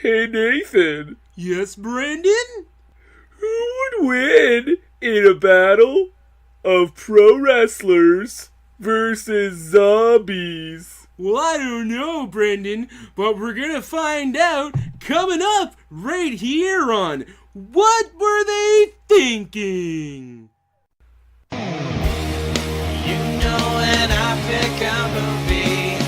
Hey, Nathan. Yes, Brandon? Who would win in a battle of pro wrestlers versus zombies? Well, I don't know, Brandon, but we're gonna find out coming up right here on What Were They Thinking? You know when I pick a movie,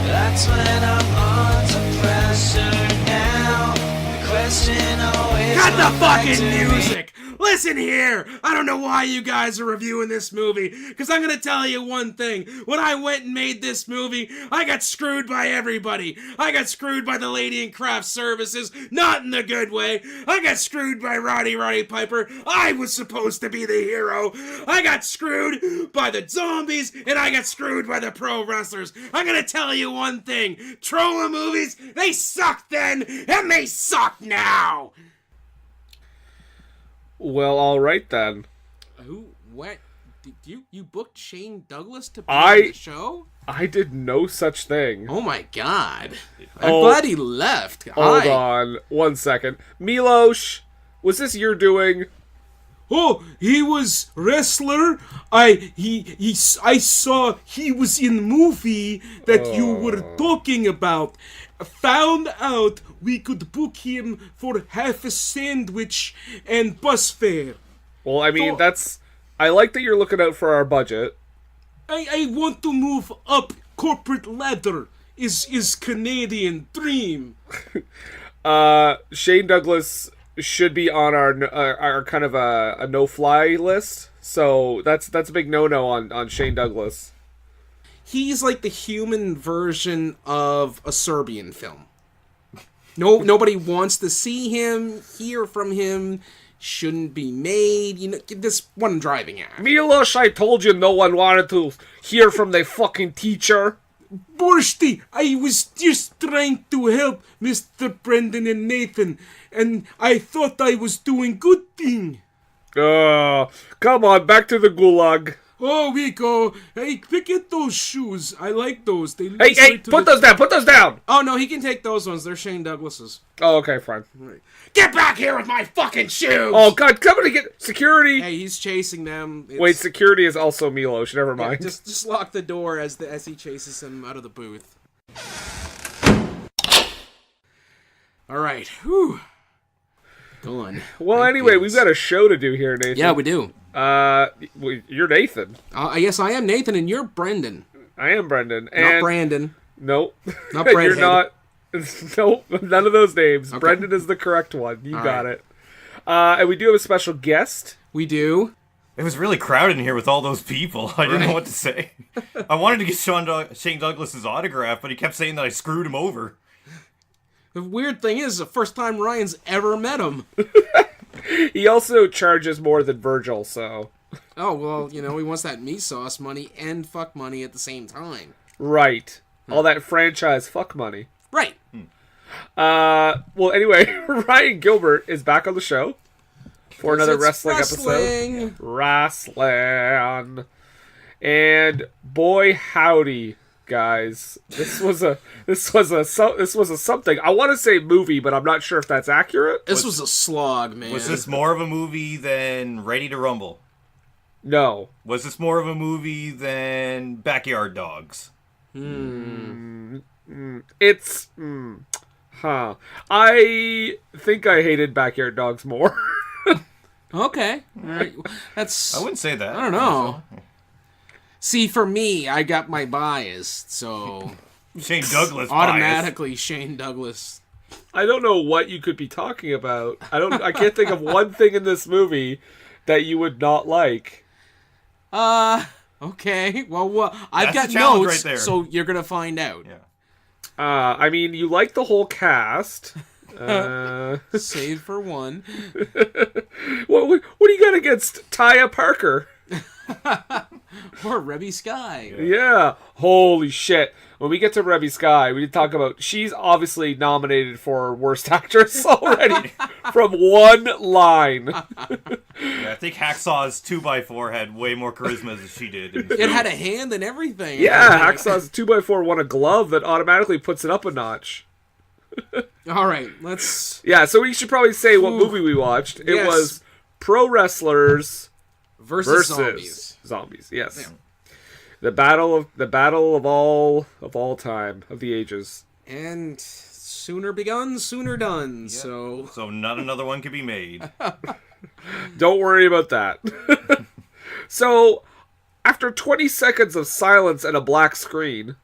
that's when I'm under pressure now. The question always Cut the comes back fucking to me. music! Listen here! I don't know why you guys are reviewing this movie, because I'm gonna tell you one thing. When I went and made this movie, I got screwed by everybody. I got screwed by the lady in craft services, not in the good way. I got screwed by Roddy Piper. I was supposed to be the hero. I got screwed by the zombies, and I got screwed by the pro wrestlers. I'm gonna tell you one thing. Trolling movies, they sucked then, and they suck now! Well, all right then. Who? What? Did you booked Shane Douglas to be on the show? I did no such thing. Oh my god! I'm glad he left. Hold on, 1 second. Milos, was this your doing? Oh, he was wrestler. I saw he was in the movie that you were talking about. Found out we could book him for half a sandwich and bus fare. Well, I mean, I like that you're looking out for our budget. I want to move up corporate ladder. Is Canadian dream. Shane Douglas should be on our kind of a no-fly list. So that's a big no-no on Shane Douglas. He's like the human version of a Serbian film. Nobody wants to see him, hear from him, shouldn't be made. You know, this what I'm driving at. Milos, I told you no one wanted to hear from the fucking teacher. Borsty, I was just trying to help Mr. Brendan and Nathan, and I thought I was doing good thing. Come on, back to the gulag. Oh, we go. Hey, pick at those shoes. I like those. They Hey, put those down, put those down! Oh, no, he can take those ones. They're Shane Douglas's. Oh, okay, fine. Right. Get back here with my fucking shoes! Oh, God, come to get security! Hey, he's chasing them. Wait, security is also Milos, never mind. Yeah, just lock the door as he chases him out of the booth. Alright, whew. Go on. Well, anyway, we've got a show to do here, Nathan. Yeah, we do. You're Nathan. Yes, I am Nathan, and you're Brendan. I am Brendan. Not Brandon. Nope. Not Brandon. You're not. Nope, none of those names. Okay. Brendan is the correct one. You got it. And we do have a special guest. We do. It was really crowded in here with all those people. I didn't know what to say. I wanted to get Shane Douglas's autograph, but he kept saying that I screwed him over. The weird thing is, the first time Ryan's ever met him. He also charges more than Virgil, so... Oh, well, he wants that meat sauce money and fuck money at the same time. Right. All that franchise fuck money. Right. Well, anyway, Ryan Gilbert is back on the show for another wrestling episode. Wrestling. And boy howdy, guys. This was a something. I want to say movie, but I'm not sure if that's accurate. This was a slog, man. Was this more of a movie than Ready to Rumble? No. Was this more of a movie than Backyard Dogs? I think I hated Backyard Dogs more. Okay. All right. That's... I wouldn't say that. I don't know. See, for me, I got my bias, so... Shane Douglas automatically bias. Shane Douglas. I don't know what you could be talking about. I can't think of one thing in this movie that you would not like. Okay. Well, I've got That's the challenge notes, right there. so you're gonna find out. Yeah. I mean, you like the whole cast. Save for one. What do you got against Taya Parker? Or Rebby Sky. Yeah. Holy shit. When we get to Rebby Sky, we need to talk about... She's obviously nominated for Worst Actress already from one line. Yeah, I think Hacksaw's 2x4 had way more charisma than she did. It had a hand and everything. Yeah, Hacksaw's 2x4 won a glove that automatically puts it up a notch. All right, let's... Yeah, so we should probably say what movie we watched. It Yes. was Pro Wrestlers versus zombies. Zombies, yes. Yeah. The battle of all time, of the ages. And sooner begun, sooner done. Yep. So not another one can be made. Don't worry about that. So, after 20 seconds of silence and a black screen...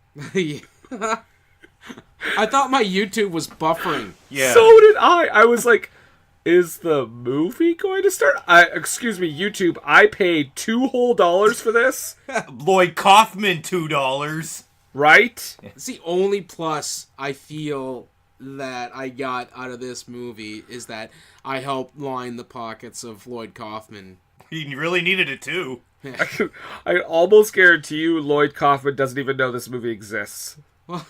I thought my YouTube was buffering. Yeah. So did I. I was like, is the movie going to start? Excuse me, YouTube, I paid $2 whole for this. Lloyd Kaufman, $2. Right? It's the only plus I feel that I got out of this movie is that I helped line the pockets of Lloyd Kaufman. He really needed it too. I almost guarantee you Lloyd Kaufman doesn't even know this movie exists. Well,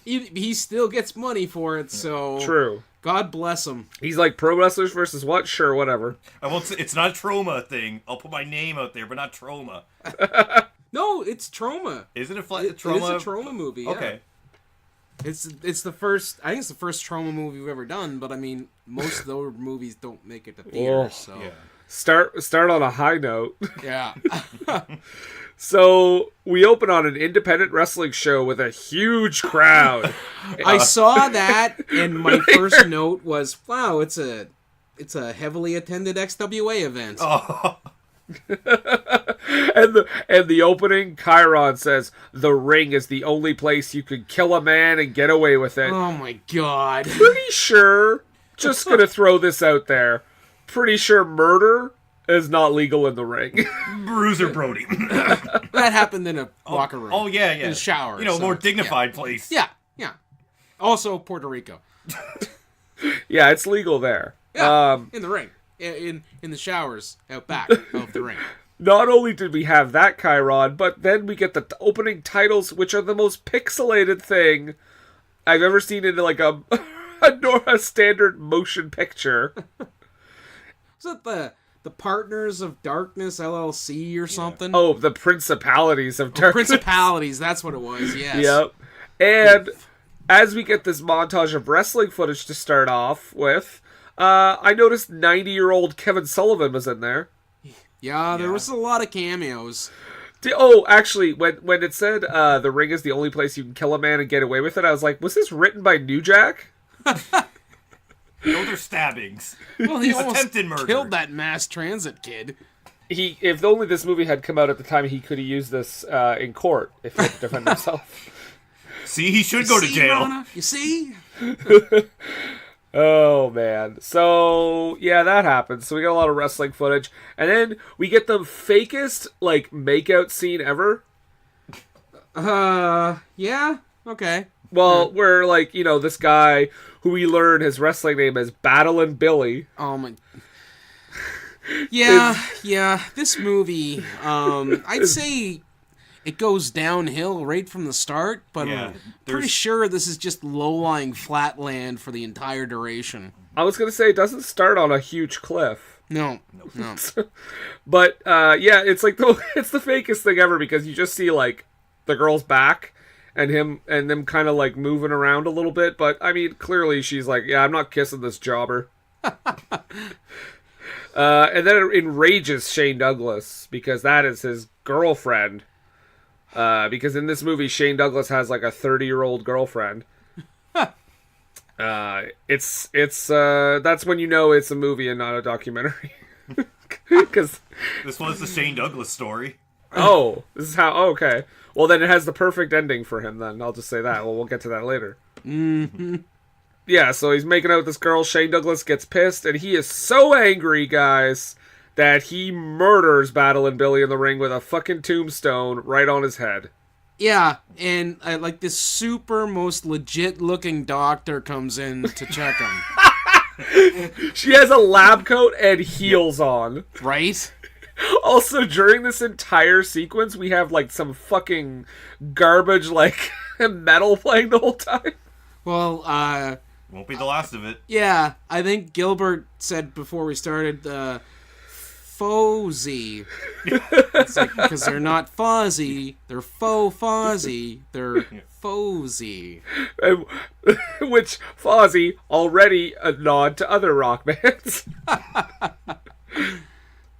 he still gets money for it, so... True. God bless him. He's like, Pro Wrestlers versus what? Sure, whatever. I won't say, it's not a Trauma thing. I'll put my name out there, but not Trauma. No, it's Trauma. Is it a Trauma? It is a Trauma movie, yeah. Okay. It's the first... I think it's the first Trauma movie we've ever done, but I mean, most of those movies don't make it to theaters, so... Yeah. Start on a high note. Yeah. So, we open on an independent wrestling show with a huge crowd. I saw that, and my first note was, wow, it's a heavily attended XWA event. Oh. and the opening, Chiron says, the ring is the only place you can kill a man and get away with it. Oh my god. Pretty sure, just gonna throw this out there, pretty sure murder is not legal in the ring. Bruiser Brody. That happened in a locker room. Oh, yeah. In a shower. You know, more dignified place. Yeah. Also, Puerto Rico. Yeah, it's legal there. Yeah, in the ring. In the showers out back of the ring. Not only did we have that Chiron, but then we get the opening titles, which are the most pixelated thing I've ever seen in like a standard motion picture. Is that the Partners of Darkness LLC or something? Oh, the Principalities of Darkness. Principalities, that's what it was, yes. Yep. And as we get this montage of wrestling footage to start off with, I noticed 90-year-old Kevin Sullivan was in there. Yeah, there was a lot of cameos. Actually, when it said the ring is the only place you can kill a man and get away with it, I was like, was this written by New Jack? Those are stabbings. Well, he almost attempted murder. Killed that mass transit kid. If only this movie had come out at the time, he could have used this in court if he had to defend himself. See, he should go to jail. Rana? You see? Oh, man. So, yeah, that happens. So we got a lot of wrestling footage. And then we get the fakest, like, make-out scene ever. Yeah? Okay. Well, where, like, you know, this guy who we learn his wrestling name is Battlin' Billy. Oh, my... Yeah, this movie, I'd say it goes downhill right from the start, but I'm pretty sure this is just low-lying flatland for the entire duration. I was going to say, it doesn't start on a huge cliff. No. But, yeah, it's like, it's the fakest thing ever, because you just see, like, the girl's back, and them kind of, like, moving around a little bit, but, I mean, clearly she's like, yeah, I'm not kissing this jobber. And then it enrages Shane Douglas, because that is his girlfriend. Because in this movie, Shane Douglas has like a 30-year-old girlfriend. That's when you know it's a movie and not a documentary. Because this was the Shane Douglas story. Oh, this is how. Oh, okay. Well, then it has the perfect ending for him. Then I'll just say that. Well, we'll get to that later. Mm-hmm. Yeah, so he's making out with this girl. Shane Douglas gets pissed, and he is so angry, guys, that he murders Battlin' Billy in the ring with a fucking tombstone right on his head. Yeah, and like this super most legit looking doctor comes in to check him. She has a lab coat and heels on. Right? Also, during this entire sequence, we have like some fucking garbage like metal playing the whole time. Well, won't be the last of it. Yeah, I think Gilbert said before we started, Fozzy. It's like, because they're not fuzzy, they're faux fuzzy, they're Fozzy. Which, Fozzy, already a nod to other rock bands.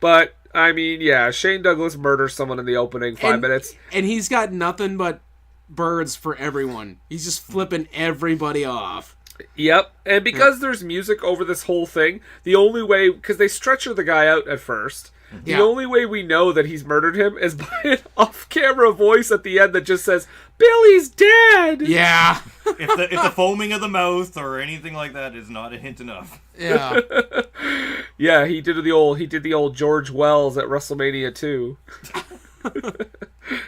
But, I mean, yeah, Shane Douglas murders someone in the opening 5 minutes. And he's got nothing but birds for everyone. He's just flipping everybody off. Yep, and because there's music over this whole thing, the only way, because they stretcher the guy out at first, the only way we know that he's murdered him is by an off-camera voice at the end that just says, "Billy's dead!" Yeah. If the foaming of the mouth or anything like that is not a hint enough. Yeah. Yeah, he did the old George Wells at WrestleMania 2.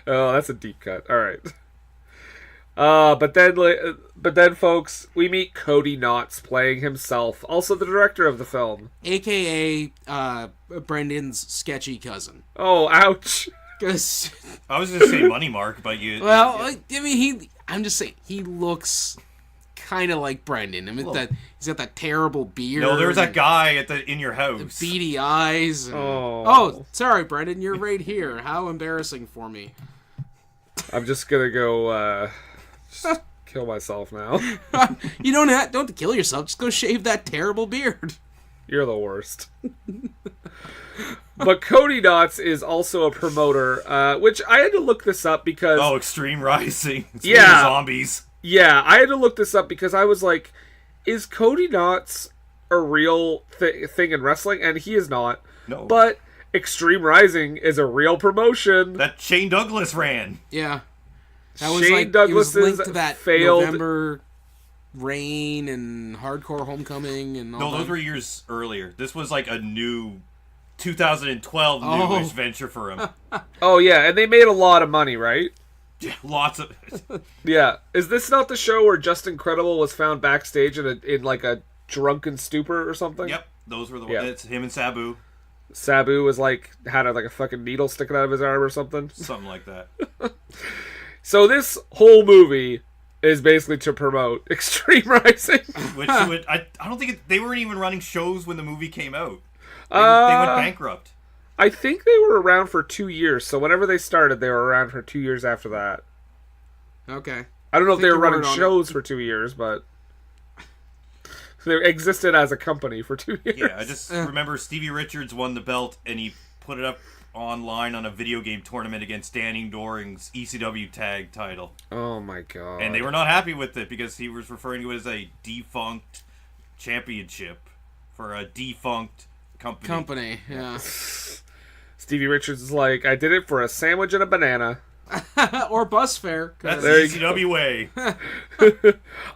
Oh, that's a deep cut. All right. But then, folks, we meet Cody Knotts playing himself, also the director of the film, AKA Brendan's sketchy cousin. Oh, ouch! Cause, I was gonna say Money Mark, but you. well, I mean, I'm just saying he looks kind of like Brendan. I mean, he's got that terrible beard. No, there was that guy in your house. Beady eyes. And, Oh, sorry, Brendan, you're right here. How embarrassing for me. I'm just gonna go. Just kill myself now. You don't have to kill yourself. Just go shave that terrible beard. You're the worst. But Cody Knotts is also a promoter, which I had to look this up because... Oh, Extreme Rising. It's Yeah. Zombies. Yeah, I had to look this up because I was like, is Cody Knotts a real thing in wrestling? And he is not. No. But Extreme Rising is a real promotion. That Shane Douglas ran. Yeah. That was Shane it Douglas's was linked to that failed... November Rain and Hardcore Homecoming and all No, that. those were years earlier. This was like a new 2012 newish venture for him. Oh, yeah, and they made a lot of money, right? Yeah, lots of it. Yeah. Is this not the show where Justin Credible was found backstage in like a drunken stupor or something? Yep, those were the Yeah. ones. It's him and Sabu. Sabu was had a fucking needle sticking out of his arm or something. Something like that. So this whole movie is basically to promote Extreme Rising. Which I don't think they weren't even running shows when the movie came out. They went bankrupt. I think they were around for 2 years. So whenever they started, they were around for 2 years after that. Okay. I don't know if they were running weren't on shows for 2 years, but they existed as a company for 2 years. Yeah, I just remember Stevie Richards won the belt and he put it up online on a video game tournament against Danny Doring's ECW tag title. Oh my god. And they were not happy with it because he was referring to it as a defunct championship for a defunct company. Yeah. Stevie Richards is like, I did it for a sandwich and a banana. Or bus fare. That's There the you ECW way.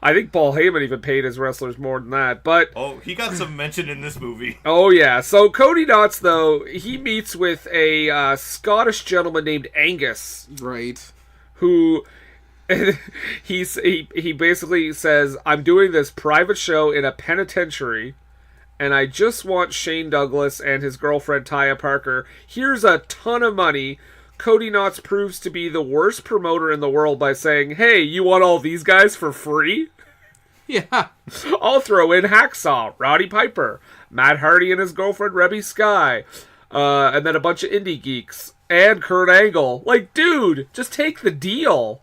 I think Paul Heyman even paid his wrestlers more than that, but... Oh, he got some mention in this movie. Oh, yeah. So Cody Knotts, though, he meets with a Scottish gentleman named Angus, Right. who... he basically says, I'm doing this private show in a penitentiary, and I just want Shane Douglas and his girlfriend Taya Parker. Here's a ton of money. Cody Knotts proves to be the worst promoter in the world by saying, hey, you want all these guys for free? Yeah. I'll throw in Hacksaw, Roddy Piper, Matt Hardy and his girlfriend Rebby Sky, and then a bunch of indie geeks, and Kurt Angle. Like, dude, just take the deal.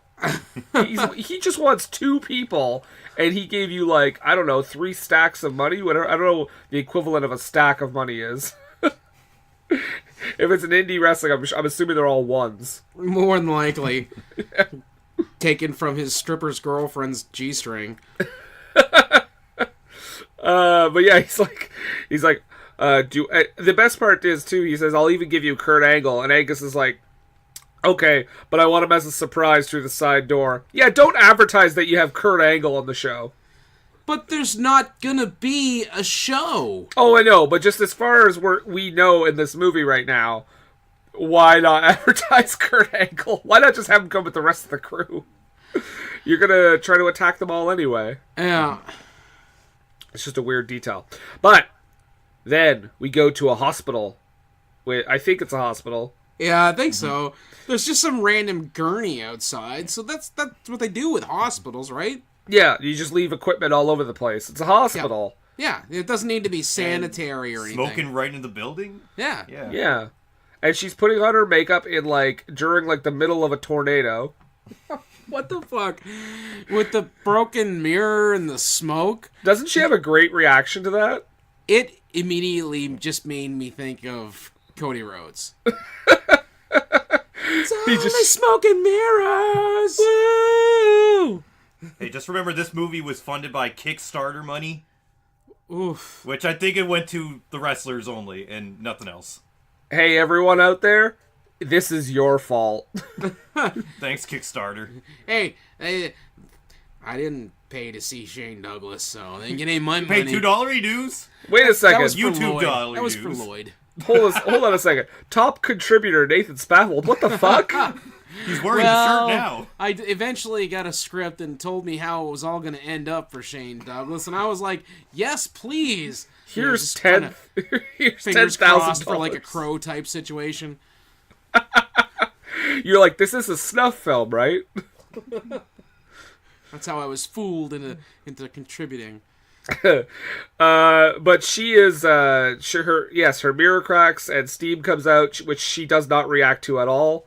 He just wants 2 people, and he gave you, like, I don't know, 3 stacks of money? Whatever. I don't know what the equivalent of a stack of money is. If it's an indie wrestling, I'm assuming they're all ones. More than likely. Taken from his stripper's girlfriend's G-string. But yeah, he's like, the best part is too, he says, I'll even give you Kurt Angle, and Angus is like, okay, but I want him as a surprise through the side door. Yeah, don't advertise that you have Kurt Angle on the show. But there's not gonna be a show. Oh, I know, but just as far as we know in this movie right now, why not advertise Kurt Angle? Why not just have him come with the rest of the crew? You're gonna try to attack them all anyway. Yeah. It's just a weird detail. But then we go to a hospital. I think it's a hospital. Yeah, I think so. There's just some random gurney outside, so that's what they do with hospitals, right? Yeah, you just leave equipment all over the place. It's a hospital. Yeah, it doesn't need to be sanitary or anything. Smoking right in the building? Yeah. Yeah. And she's putting on her makeup during the middle of a tornado. What the fuck? With the broken mirror and the smoke? Doesn't she have a great reaction to that? It immediately just made me think of Cody Rhodes. It's only smoke and mirrors! Woo! Hey, just remember this movie was funded by Kickstarter money. Oof. Which I think it went to the wrestlers only and nothing else. Hey, everyone out there, this is your fault. Thanks, Kickstarter. Hey, I didn't pay to see Shane Douglas, so they get any money. Pay $2 dues? Wait a second. That was for YouTube Lloyd. dollar That was for dues. Lloyd. Hold on a second. Top contributor Nathan Spaffold. What the fuck? He's wearing the shirt now. I eventually got a script and told me how it was all going to end up for Shane Douglas, and I was like, yes, please. Here's Here's fingers crossed $10,000 for like a Crow type situation. You're like, this is a snuff film, right? That's how I was fooled into contributing. But she is her mirror cracks and steam comes out, which she does not react to at all.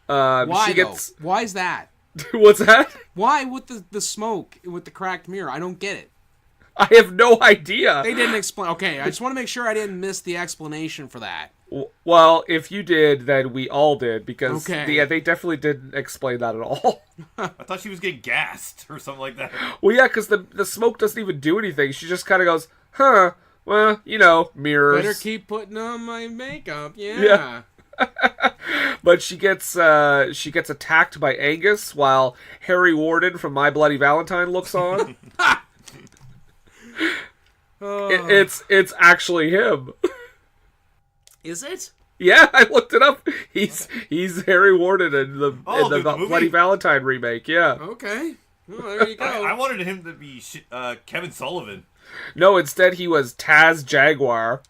Why she gets... though? Why is that? What's that? Why with the smoke with the cracked mirror? I don't get it. I have no idea. They didn't explain. Okay, I just want to make sure I didn't miss the explanation for that. Well, if you did, then we all did, because Okay. they definitely didn't explain that at all. I thought she was getting gassed or something like that. Well, yeah, because the smoke doesn't even do anything. She just kind of goes, huh, well, mirrors. Better keep putting on my makeup. Yeah. But she gets attacked by Angus while Harry Warden from My Bloody Valentine looks on. It's actually him. Is it? Yeah, I looked it up. He's Harry Warden in the the movie? Bloody Valentine remake. Yeah. Okay. Well, there you go. I wanted him to be Kevin Sullivan. No, instead he was Taz Jaguar.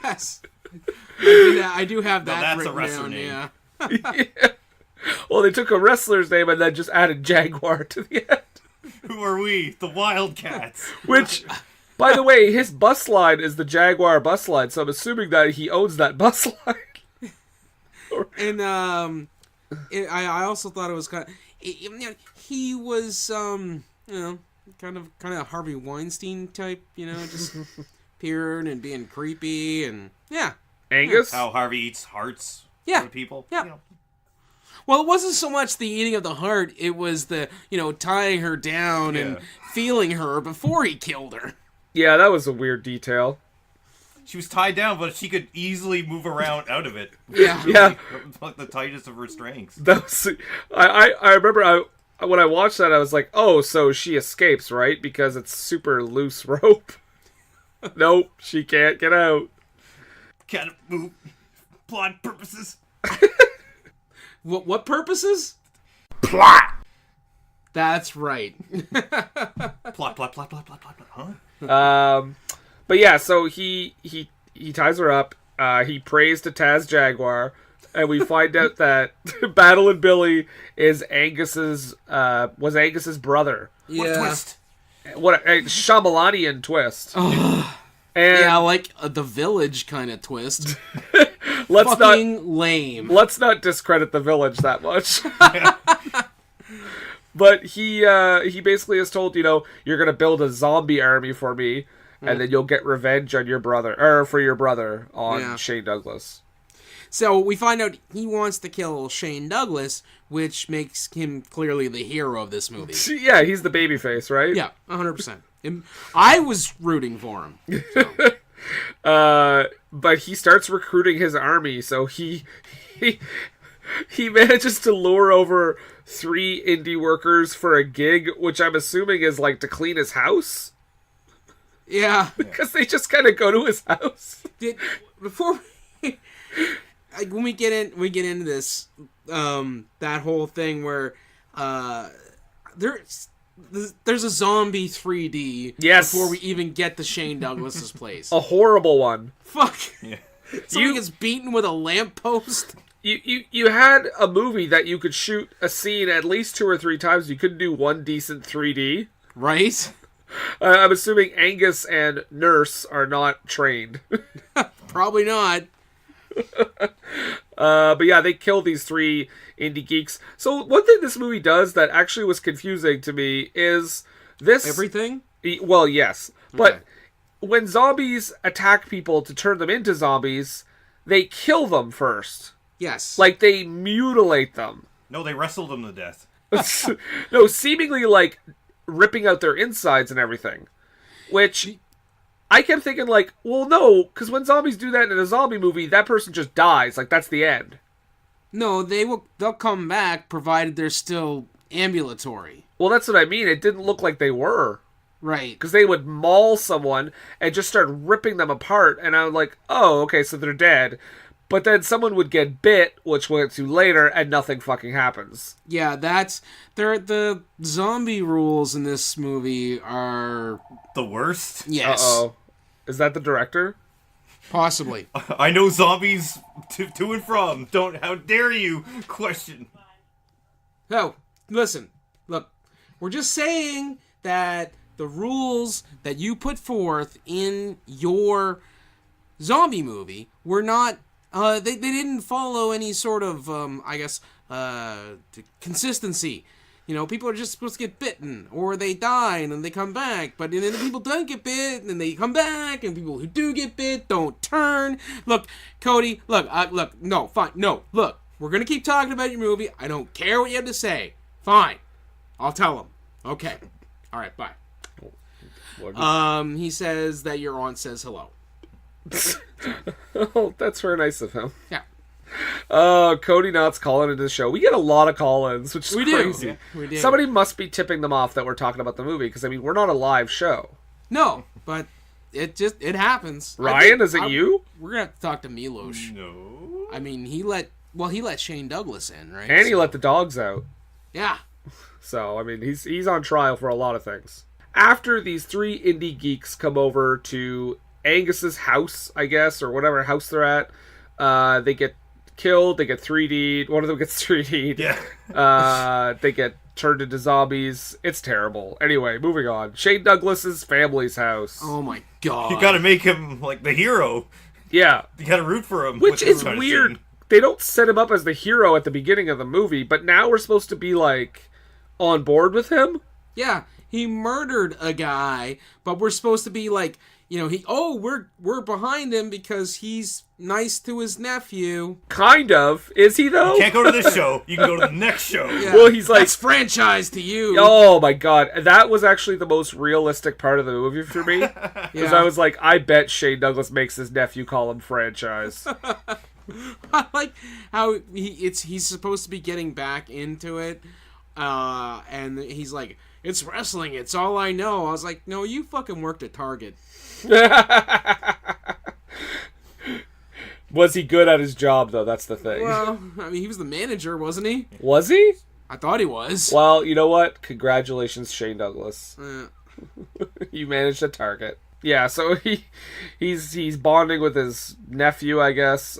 Yes. I do have that that's a written wrestler down, name. yeah. Yeah. Well, they took a wrestler's name and then just added Jaguar to the end. Who are we? The Wildcats. Which, by the way, his bus line is the Jaguar bus line, so I'm assuming that he owns that bus line. And I also thought it was kind of he was kind of Harvey Weinstein type, just appearing and being creepy and yeah. Angus? How Harvey eats hearts Yeah. for people. Yeah. Well, it wasn't so much the eating of the heart, it was the, tying her down and feeling her before he killed her. Yeah, that was a weird detail. She was tied down, but she could easily move around out of it. Yeah. Yeah. Like the tightest of her strengths. That was, I remember when I watched that, I was like, oh, so she escapes, right? Because it's super loose rope. Nope, she can't get out. Can't move. Plot purposes. What purposes? Plot! That's right. Plot. Huh? But yeah, so he ties her up. He prays to Taz Jaguar, and we find out that Battlin' Billy is Angus's brother. What a twist. What a Shyamalanian twist. And Yeah, like the Village kind of twist. let's lame. Let's not discredit the Village that much. But he basically is told, you're gonna build a zombie army for me, and then you'll get revenge on your brother, or for your brother on Shane Douglas. So we find out he wants to kill Shane Douglas, which makes him clearly the hero of this movie. Yeah, he's the babyface, right? Yeah, 100%. I was rooting for him. So. But he starts recruiting his army, so he manages to lure over 3 indie workers for a gig, which I'm assuming is like to clean his house. Yeah. Because they just kind of go to his house. Before when we get into this, that whole thing where there's a zombie 3D before we even get to Shane Douglas's place. A horrible one. Fuck. Yeah. Somebody gets beaten with a lamppost. You had a movie that you could shoot a scene at least 2 or 3 times. You couldn't do one decent 3D. Right? I'm assuming Angus and Nurse are not trained. Probably not. But yeah, they kill these 3 indie geeks. So one thing this movie does that actually was confusing to me is this... Everything? Well, yes. But Okay. when zombies attack people to turn them into zombies, they kill them first. Yes. Like, they mutilate them. No, they wrestled them to death. No, seemingly, like, ripping out their insides and everything. Which... I kept thinking, like, well, no, because when zombies do that in a zombie movie, that person just dies. Like, that's the end. No, they'll come back provided they're still ambulatory. Well, that's what I mean. It didn't look like they were. Right. Because they would maul someone and just start ripping them apart. And I was like, oh, okay, so they're dead. But then someone would get bit, which we'll get to later, and nothing fucking happens. Yeah, the zombie rules in this movie are... The worst? Yes. Uh-oh. Is that the director? Possibly. I know zombies to and from. How dare you question? No, listen. Look, we're just saying that the rules that you put forth in your zombie movie were not... They didn't follow any sort of, consistency. You know, people are just supposed to get bitten, or they die and then they come back. But then people don't get bit and they come back, and people who do get bit don't turn. Look, Cody, look, no, fine, no, look, we're gonna keep talking about your movie. I don't care what you have to say. Fine, I'll tell him. Okay, all right, bye. He says that your aunt says hello. Oh, that's very nice of him. Yeah. Cody Knott's calling into the show. We get a lot of call-ins, which is crazy. Do. Yeah, we do. Somebody must be tipping them off that we're talking about the movie, because, I mean, we're not a live show. No, but it happens. Ryan, is it you? We're gonna have to talk to Milos. No. I mean, he let Shane Douglas in, right? And he let the dogs out. Yeah. So, I mean, he's on trial for a lot of things. After these 3 indie geeks come over to Angus's house, I guess, or whatever house they're at, they get killed, they get 3D'd, one of them gets 3D'd. Yeah. They get turned into zombies. It's terrible. Anyway, moving on. Shane Douglas's family's house. Oh my god. You gotta make him, like, the hero. Yeah. You gotta root for him. Which is weird. They don't set him up as the hero at the beginning of the movie, but now we're supposed to be, like, on board with him? Yeah, he murdered a guy, but we're supposed to be like, you know, we're behind him because he's nice to his nephew. Kind of. Is he, though? You can't go to this show. You can go to the next show. Yeah. Well, he's like... That's franchise to you. Oh, my God. That was actually the most realistic part of the movie for me. Because I was like, I bet Shane Douglas makes his nephew call him franchise. I like how he's supposed to be getting back into it, and he's like, it's wrestling, it's all I know. I was like, no, you fucking worked at Target. Was he good at his job, though? That's the thing. Well, I mean, he was the manager, wasn't he? Was he? I thought he was. Well, you know what? Congratulations, Shane Douglas. Uh, You managed a target. Yeah, so he's bonding with his nephew, I guess.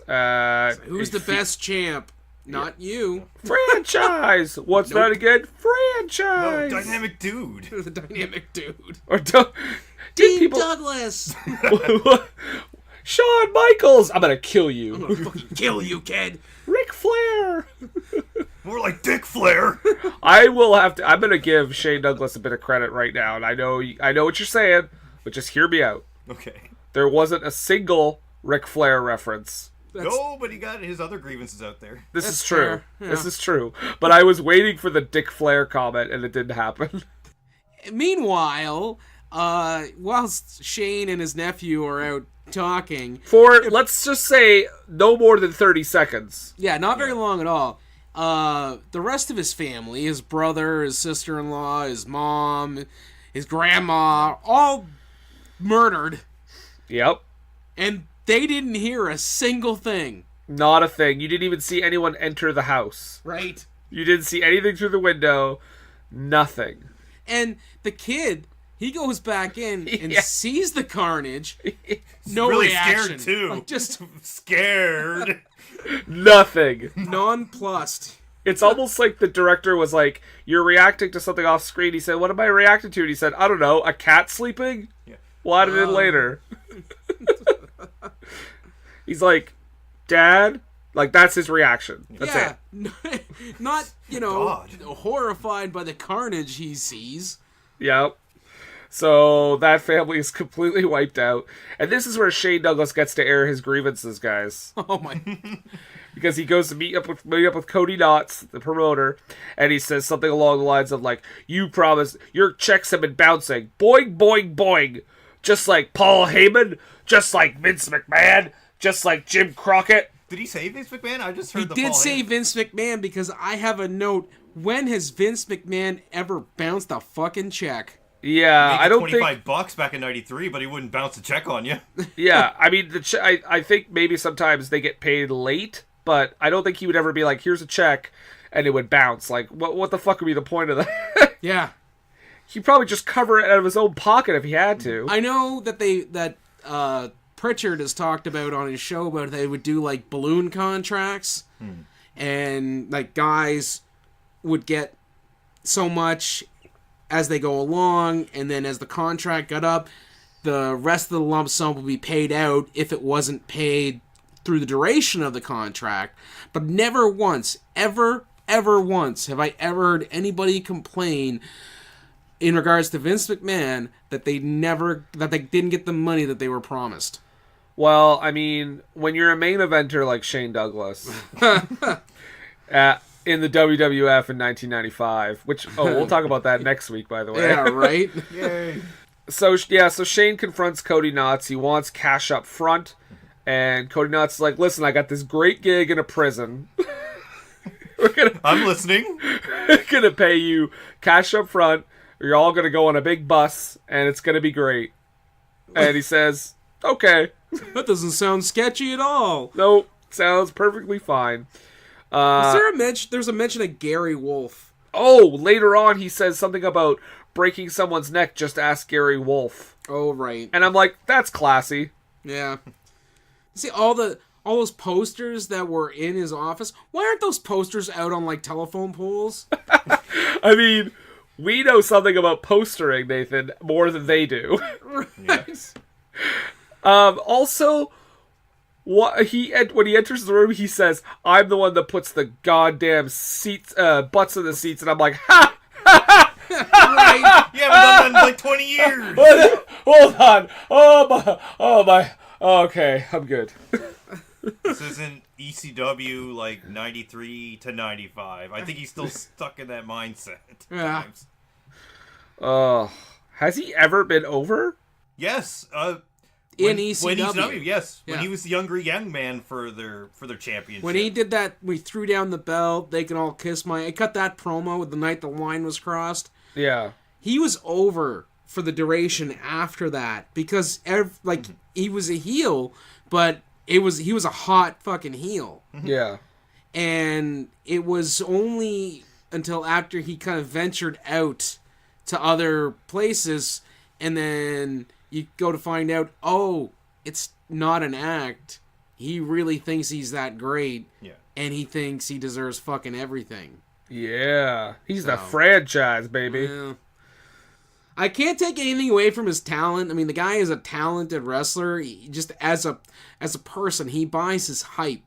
Who's the best champ? Not you. Franchise! What's that again? Franchise! No, dynamic dude. The dynamic dude. Or Dean Douglas! Shawn Michaels! I'm gonna kill I'm you. gonna fucking kill you, kid. Ric Flair! More like Dick Flair. I'm gonna give Shane Douglas a bit of credit right now, and I know what you're saying, but just hear me out. Okay. There wasn't a single Ric Flair reference. No, but he got his other grievances out there. This That's is true. fair, yeah. This is true. But I was waiting for the Dick Flair comment, and it didn't happen. Meanwhile, whilst Shane and his nephew are out talking... For, let's just say, no more than 30 seconds. Yeah, not very long at all. The rest of his family, his brother, his sister-in-law, his mom, his grandma, all murdered. Yep. And they didn't hear a single thing. Not a thing. You didn't even see anyone enter the house. Right. You didn't see anything through the window. Nothing. And the kid, he goes back in and Yeah. sees the carnage. No really reaction. scared too. Like, just Scared. Nothing. nonplussed. It's almost like the director was like, "You're reacting to something off screen." He said, "What am I reacting to?" And he said, "I don't know, a cat sleeping." Yeah. We'll add it in later. He's like, "Dad," like that's his reaction. That's it. Not God. horrified by the carnage he sees. Yep. So that family is completely wiped out, and this is where Shane Douglas gets to air his grievances, guys. Oh my! Because he goes to meet up with Cody Knotts, the promoter, and he says something along the lines of like, "You promised your checks have been bouncing, boing boing boing, just like Paul Heyman, just like Vince McMahon, just like Jim Crockett." Did he say Vince McMahon? I just heard He the did Paul say Heyman. Vince McMahon because I have a note. When has Vince McMahon ever bounced a fucking check? Yeah, Make I it don't $25 bucks back in '93, but he wouldn't bounce a check on you. Yeah, I mean, I think maybe sometimes they get paid late, but I don't think he would ever be like, "Here's a check," and it would bounce. Like, what the fuck would be the point of that? Yeah, He'd probably just cover it out of his own pocket if he had to. I know that Pritchard has talked about on his show about they would do like balloon contracts, and like guys would get so much as they go along, and then as the contract got up, the rest of the lump sum would be paid out if it wasn't paid through the duration of the contract. But never once, ever once have I ever heard anybody complain in regards to Vince McMahon that they didn't get the money that they were promised. Well, I mean, when you're a main eventer like Shane Douglas in the WWF in 1995, which, we'll talk about that next week, by the way. Yeah, right? Yay. So Shane confronts Cody Knotts. He wants cash up front, and Cody Knotts is like, "Listen, I got this great gig in a prison. I'm listening. We're gonna pay you cash up front. You're all gonna go on a big bus, and it's gonna be great." And he says, "Okay." That doesn't sound sketchy at all. Nope, sounds perfectly fine. Is there a mention? There's a mention of Gary Wolf. Oh, later on he says something about breaking someone's neck. Just ask Gary Wolf. Oh, right. And I'm like, that's classy. Yeah. See all those posters that were in his office. Why aren't those posters out on like telephone poles? I mean, we know something about postering, Nathan, more than they do. Right. Also, when he enters the room, he says, "I'm the one that puts the goddamn seats, butts in the seats," and I'm like, "Ha! Right. You haven't done that in like 20 years. Hold on! Oh my! Okay, I'm good." This isn't ECW like 93 to 95. I think he's still stuck in that mindset. Yeah. Oh, has he ever been over? Yes. In When ECW. ECW, yes. When Yeah. he was the younger young man for their championship. When he did that, we threw down the belt. They can all kiss my. I cut that promo with the night the line was crossed. Yeah. He was over for the duration after that because he was a heel, but he was a hot fucking heel, Yeah. and it was only until after he kind of ventured out to other places, and then you go to find out, oh, it's not an act. He really thinks he's that great, Yeah. and he thinks he deserves fucking everything. Yeah. He's the So. franchise, baby. Yeah. I can't take anything away from his talent. I mean, the guy is a talented wrestler. He just as a person, he buys his hype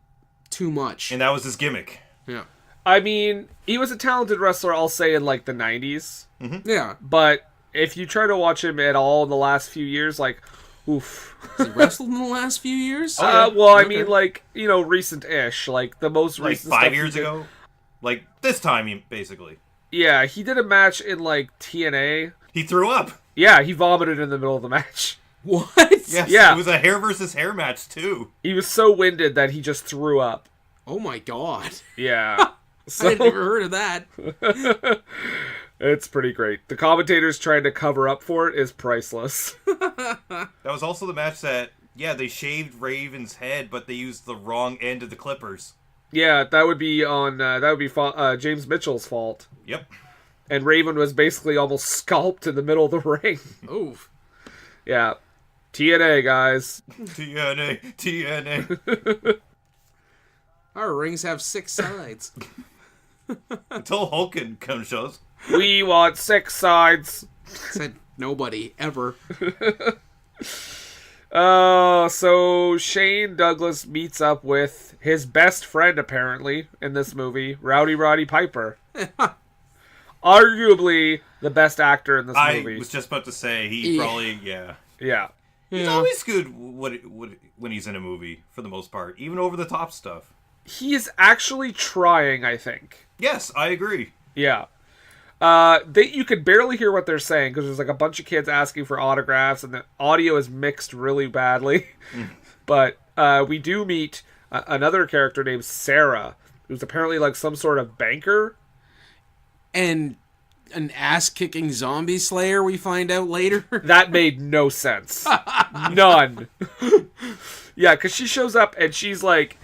too much. And that was his gimmick. Yeah. I mean, he was a talented wrestler, I'll say, in like the 90s. Yeah. But if you try to watch him at all in the last few years, like, oof. Has he wrestled in the last few years? Well, I Okay. mean, like, recent-ish. Like, the most Like recent 5 stuff years he did. ago. Like this time, basically. Yeah, he did a match in, like, TNA. He threw up. Yeah, he vomited in the middle of the match. What? Yes. Yeah. It was a hair versus hair match, too. He was so winded that he just threw up. Oh my god. Yeah. I had never heard of that. It's pretty great. The commentators trying to cover up for it is priceless. That was also the match that, they shaved Raven's head, but they used the wrong end of the clippers. Yeah, that would be James Mitchell's fault. Yep. And Raven was basically almost scalped in the middle of the ring. Oof. Yeah. TNA, guys. TNA. Our rings have 6 sides. Until Hulk comes shows. We want 6 sides. Said nobody ever. So Shane Douglas meets up with his best friend, apparently, in this movie, Roddy Piper. Arguably the best actor in this movie. I was just about to say, he probably, yeah. Yeah. He's always good when he's in a movie, for the most part. Even over-the-top stuff. He is actually trying, I think. Yes, I agree. Yeah. You could barely hear what they're saying because there's like a bunch of kids asking for autographs and the audio is mixed really badly. But we do meet another character named Sarah, who's apparently like some sort of banker. And an ass-kicking zombie slayer, we find out later. That made no sense. None. Yeah, because she shows up and she's like,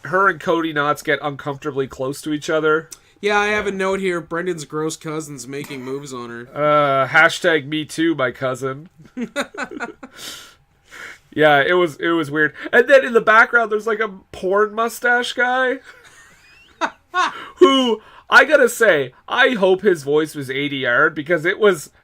her and Cody Knotts get uncomfortably close to each other. Yeah, I have a note here. Brendan's gross cousin's making moves on her. Hashtag me too, my cousin. Yeah, it was weird. And then in the background, there's like a porn mustache guy who, I gotta say, I hope his voice was 80 yard because it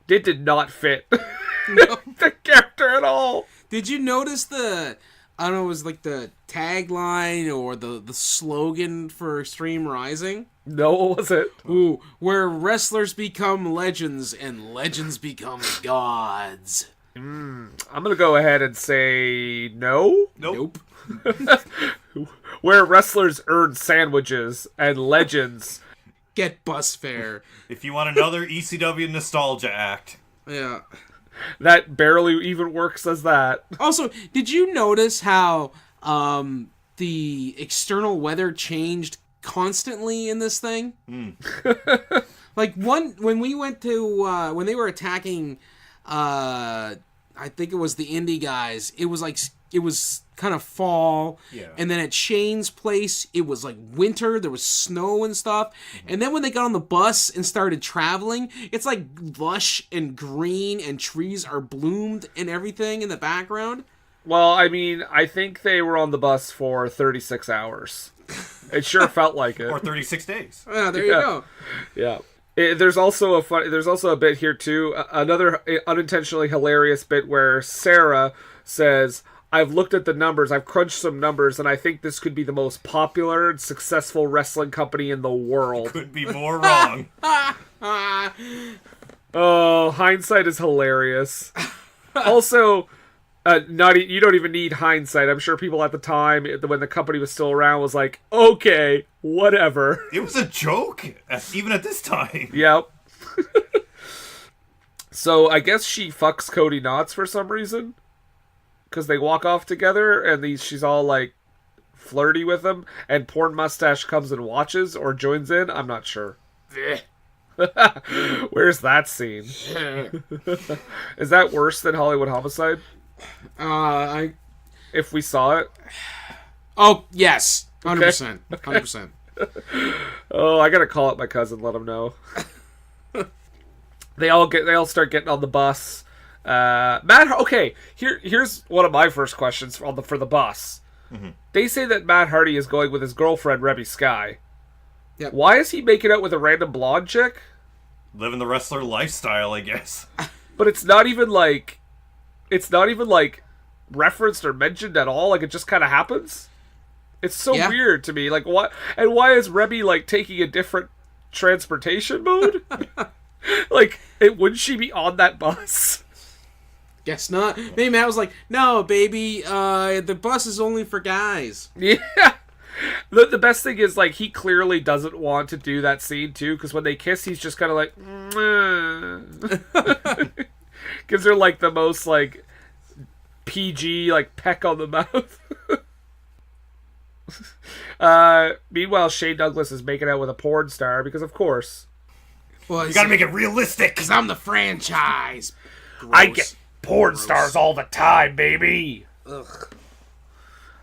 did not fit the character at all. Did you notice I don't know, it was like the tagline or the slogan for Extreme Rising? No, what was it? Ooh, where wrestlers become legends and legends become gods. I'm gonna go ahead and say no. Nope. Where wrestlers earn sandwiches and legends get bus fare. If you want another ECW nostalgia act. Yeah. That barely even works as that. Also, did you notice how the external weather changed constantly in this thing? Like when we went to when they were attacking I think it was the indie guys, it was kind of fall, and then at Shane's place it was like winter, there was snow and stuff, and then when they got on the bus and started traveling, it's like lush and green and trees are bloomed and everything in the background. Well, I mean, I think they were on the bus for 36 hours. It sure felt like it. Or 36 days. There you go. Yeah. There's also a bit here too, another unintentionally hilarious bit where Sarah says, "I've looked at the numbers, I've crunched some numbers, and I think this could be the most popular and successful wrestling company in the world." Could be more wrong. Oh, hindsight is hilarious. Also, you don't even need hindsight. I'm sure people at the time, when the company was still around, was like, okay, whatever. It was a joke, even at this time. Yep. So I guess she fucks Cody Knotts for some reason. Because they walk off together, and she's all like flirty with him, and Porn Mustache comes and watches or joins in. I'm not sure. Where's that scene? Is that worse than Hollywood Homicide? If we saw it? Oh, yes. 100%. 100%. Oh, I gotta call up my cousin, let him know. They all start getting on the bus. Okay, here's one of my first questions for the bus. Mm-hmm. They say that Matt Hardy is going with his girlfriend, Rebby Sky. Yep. Why is he making out with a random blonde chick? Living the wrestler lifestyle, I guess. But it's not even like referenced or mentioned at all. Like, it just kind of happens. It's so weird to me. Like, what? And why is Rebby like taking a different transportation mode? Like, wouldn't she be on that bus? Guess not. Maybe Matt was like, "No, baby, the bus is only for guys." Yeah. The best thing is, like, he clearly doesn't want to do that scene too, because when they kiss, he's just kind of like, gives her like the most like PG like peck on the mouth. Meanwhile, Shane Douglas is making out with a porn star because, of course, well, you gotta make it realistic. Because I'm the franchise. Gross. I get porn stars all the time, baby. Ugh.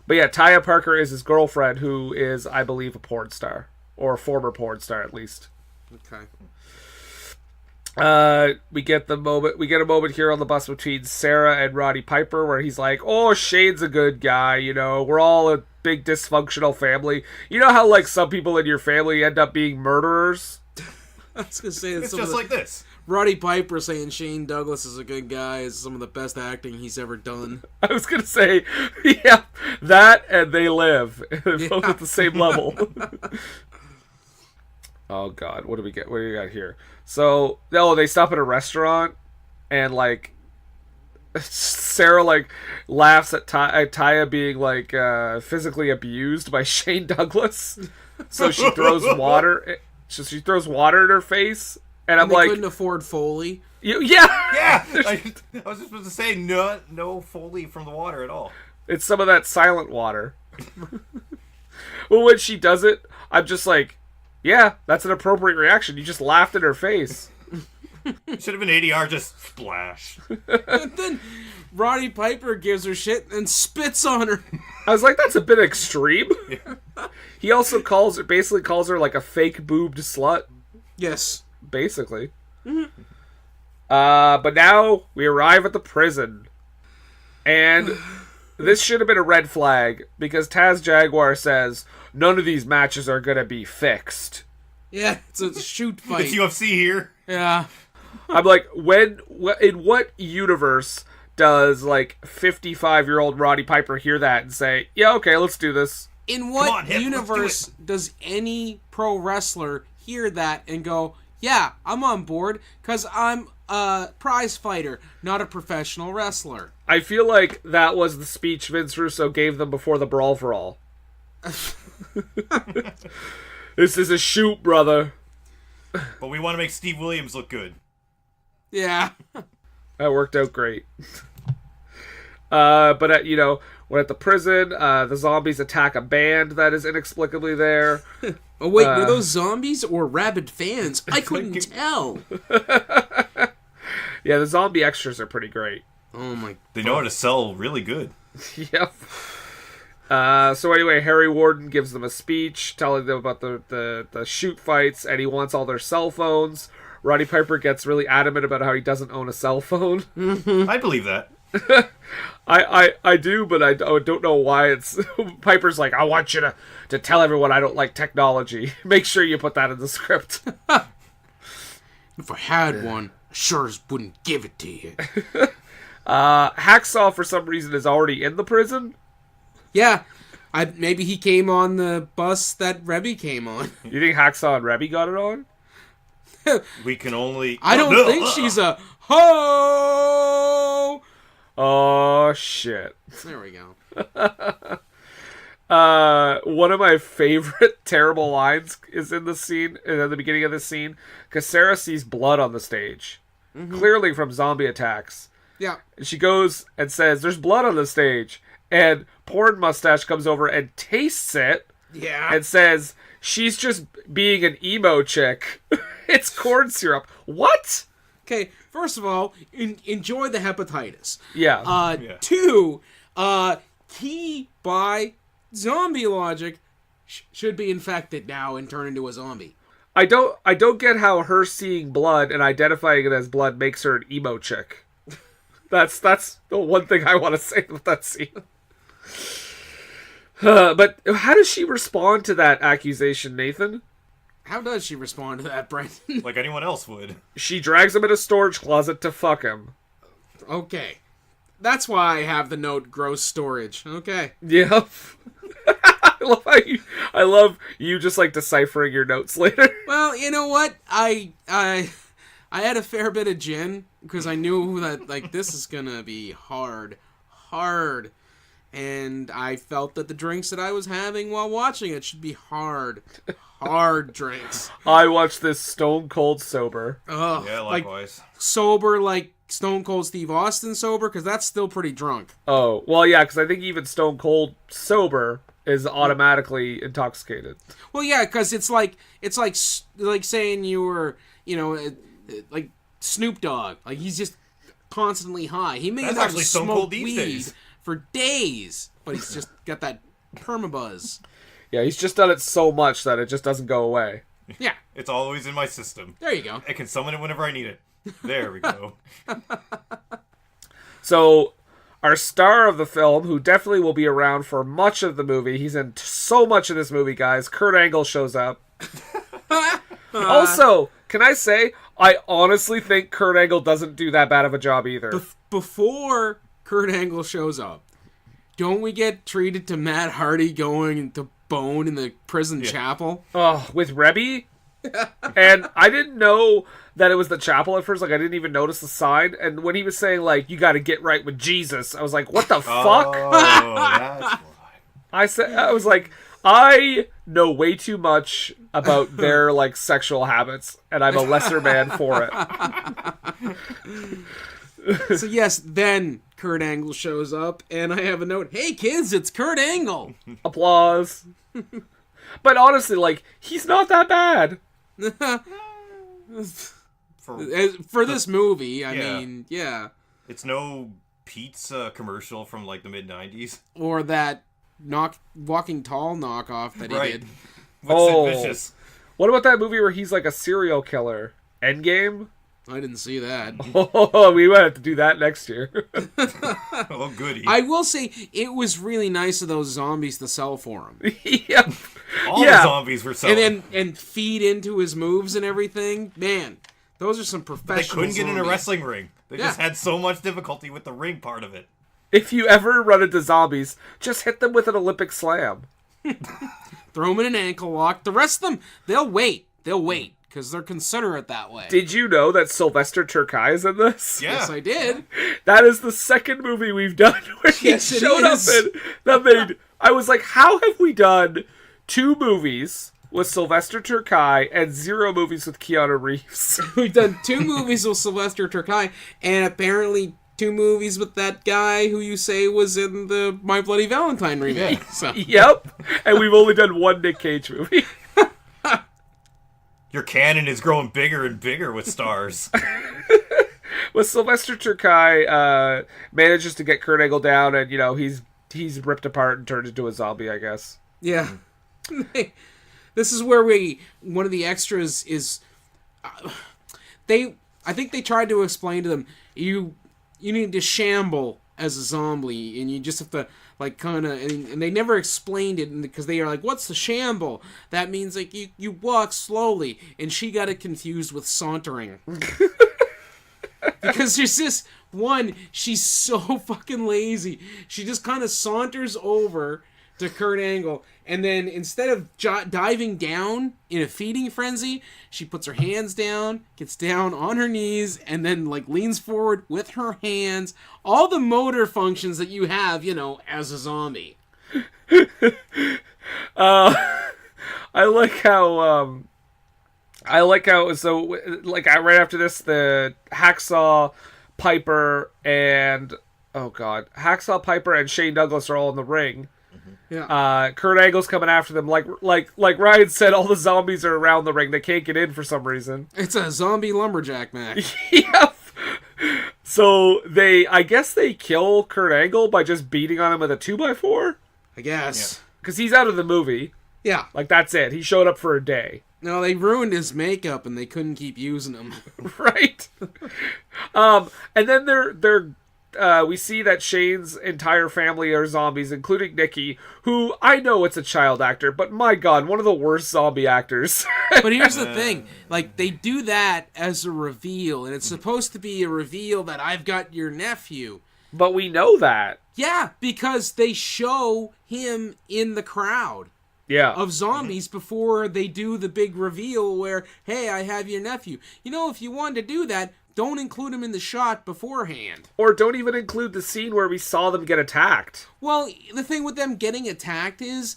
But yeah, Taya Parker is his girlfriend, who is, I believe, a porn star. Or a former porn star, at least. Okay. We get a moment here on the bus between Sarah and Roddy Piper where he's like, "Oh, Shane's a good guy, you know. We're all a big dysfunctional family. You know how like some people in your family end up being murderers?" I was gonna say It's just like this. Roddy Piper saying Shane Douglas is a good guy is some of the best acting he's ever done. I was gonna say, yeah, that and They Live, both at the same level. Oh God, what do we get? What do we got here? So, they stop at a restaurant, and like Sarah like laughs at Taya being like physically abused by Shane Douglas, so she throws water. She throws water in her face, and I'm like, couldn't afford Foley. Yeah. Yeah, I was just supposed to say no Foley from the water at all. It's some of that silent water. Well, when she does it, I'm just like, yeah, that's an appropriate reaction. You just laughed in her face. It should have been ADR, just splash. And then Roddy Piper gives her shit and spits on her. I was like, that's a bit extreme. Yeah. He also basically calls her like a fake boobed slut. Yes. Basically. Mm-hmm. But now we arrive at the prison. And this should have been a red flag because Taz Jaguar says none of these matches are going to be fixed. Yeah, it's a shoot fight. It's UFC here. Yeah. I'm like, in what universe does like 55-year-old Roddy Piper hear that and say, yeah, okay, let's do this? In what universe does any pro wrestler hear that and go, yeah, I'm on board because I'm a prize fighter, not a professional wrestler? I feel like that was the speech Vince Russo gave them before the Brawl for All. This is a shoot, brother. But we want to make Steve Williams look good. Yeah. That worked out great. But when at the prison, the zombies attack a band that is inexplicably there. Oh wait, were those zombies or rabid fans? I couldn't tell. Yeah, the zombie extras are pretty great. Oh my! They know how to sell really good. Yep. So anyway, Harry Warden gives them a speech telling them about the shoot fights, and he wants all their cell phones. Roddy Piper gets really adamant about how he doesn't own a cell phone. Mm-hmm. I believe that. I do, but I don't know why it's... Piper's like, I want you to tell everyone I don't like technology. Make sure you put that in the script. If I had one, I sure as wouldn't give it to you. Hacksaw, for some reason, is already in the prison. Yeah. Maybe he came on the bus that Rebby came on. You think Hacksaw and Rebby got it on? We can only... I don't think she's a ho. Oh, shit. There we go. One of my favorite terrible lines is in the scene, at the beginning of the scene, because Sarah sees blood on the stage. Mm-hmm. Clearly from zombie attacks. Yeah. And she goes and says, there's blood on the stage. And Porn Mustache comes over and tastes it. Yeah. And says, she's just being an emo chick. It's corn syrup. What? Okay, first of all, enjoy the hepatitis. Yeah. Two, he, by zombie logic, should be infected now and turn into a zombie. I don't get how her seeing blood and identifying it as blood makes her an emo chick. That's the one thing I want to say with that scene. But how does she respond to that accusation, Nathan? How does she respond to that, Brendan? Like anyone else would. She drags him in a storage closet to fuck him. Okay. That's why I have the note, gross storage. Okay. Yep. I love you just like deciphering your notes later. Well, you know what? I had a fair bit of gin because I knew that like this is gonna be hard, and I felt that the drinks that I was having while watching it should be hard drinks. I watched this stone cold sober. Ugh, Yeah, likewise. Like, sober like Stone Cold Steve Austin sober, because that's still pretty drunk. Oh, well, yeah, because I think even stone cold sober is automatically intoxicated. Well, yeah, because it's like saying you were, like Snoop Dogg. Like, he's just constantly high. He may That's not actually Stone Cold smoke these weed days. for days, but he's just got that permabuzz. Yeah, he's just done it so much that it just doesn't go away. Yeah. It's always in my system. There you go. I can summon it whenever I need it. There we go. So, our star of the film, who definitely will be around for much of the movie, he's in so much of this movie, guys. Kurt Angle shows up. Also, can I say, I honestly think Kurt Angle doesn't do that bad of a job either. Before Kurt Angle shows up, don't we get treated to Matt Hardy going to bone in the prison chapel? Oh, with Rebby? And I didn't know that it was the chapel at first. Like, I didn't even notice the sign. And when he was saying, like, you got to get right with Jesus, I was like, what the fuck? That's why. I was like, I know way too much about their, like, sexual habits, and I'm a lesser man for it. So yes, then Kurt Angle shows up, and I have a note, hey kids, it's Kurt Angle! Applause. But honestly, like, he's not that bad. For this movie, I mean, yeah. It's no pizza commercial from, like, the mid-90s. Or that Walking Tall knockoff that he did. With Sid Vicious. What about that movie where he's like a serial killer? Endgame? I didn't see that. Oh, we might have to do that next year. Oh, goody. I will say, it was really nice of those zombies to sell for him. Yep. All the zombies were selling. And feed into his moves and everything. Man, those are some professional They couldn't get in a zombies. wrestling ring. They just had so much difficulty with the ring part of it. If you ever run into zombies, just hit them with an Olympic slam. Throw them in an ankle lock. The rest of them, they'll wait. They'll wait. Because they're considerate that way. Did you know that Sylvester Terkay is in this? Yeah. Yes, I did. That is the second movie we've done where he showed up in. That made... I was like, how have we done 2 movies with Sylvester Terkay and 0 movies with Keanu Reeves? We've done 2 movies with Sylvester Terkay, and apparently 2 movies with that guy who you say was in the My Bloody Valentine remake. So. Yep. And we've only done 1 Nick Cage movie. Your canon is growing bigger and bigger with stars. Well, Sylvester Terkay manages to get Kurt Angle down, and, you know, he's ripped apart and turned into a zombie, I guess. Yeah. This is where one of the extras is... I think they tried to explain to them, you need to shamble as a zombie, and you just have to, like, kind of... And they never explained it, because they are like, what's the shamble? That means, like, you walk slowly, and she got it confused with sauntering. Because there's this one, she's so fucking lazy. She just kind of saunters over to Kurt Angle, and then instead of diving down in a feeding frenzy, she puts her hands down, gets down on her knees, and then, like, leans forward with her hands. All the motor functions that you have, you know, as a zombie. I like how so, like, right after this, the Hacksaw, Piper, and Shane Douglas are all in the ring. Yeah. Kurt Angle's coming after them. Like Ryan said, all the zombies are around the ring. They can't get in for some reason. It's a zombie lumberjack match. Yep. So I guess they kill Kurt Angle by just beating on him with a 2x4. I guess. Because he's out of the movie. Yeah. Like, that's it. He showed up for a day. No, they ruined his makeup and they couldn't keep using him. Right. And then we see that Shane's entire family are zombies, including Nikki, who I know it's a child actor, but my God, one of the worst zombie actors. But here's the thing. Like, they do that as a reveal, and it's supposed to be a reveal that I've got your nephew. But we know that. Yeah, because they show him in the crowd. Yeah. Of zombies before they do the big reveal where, hey, I have your nephew. You know, if you wanted to do that, don't include him in the shot beforehand. Or don't even include the scene where we saw them get attacked. Well, the thing with them getting attacked is,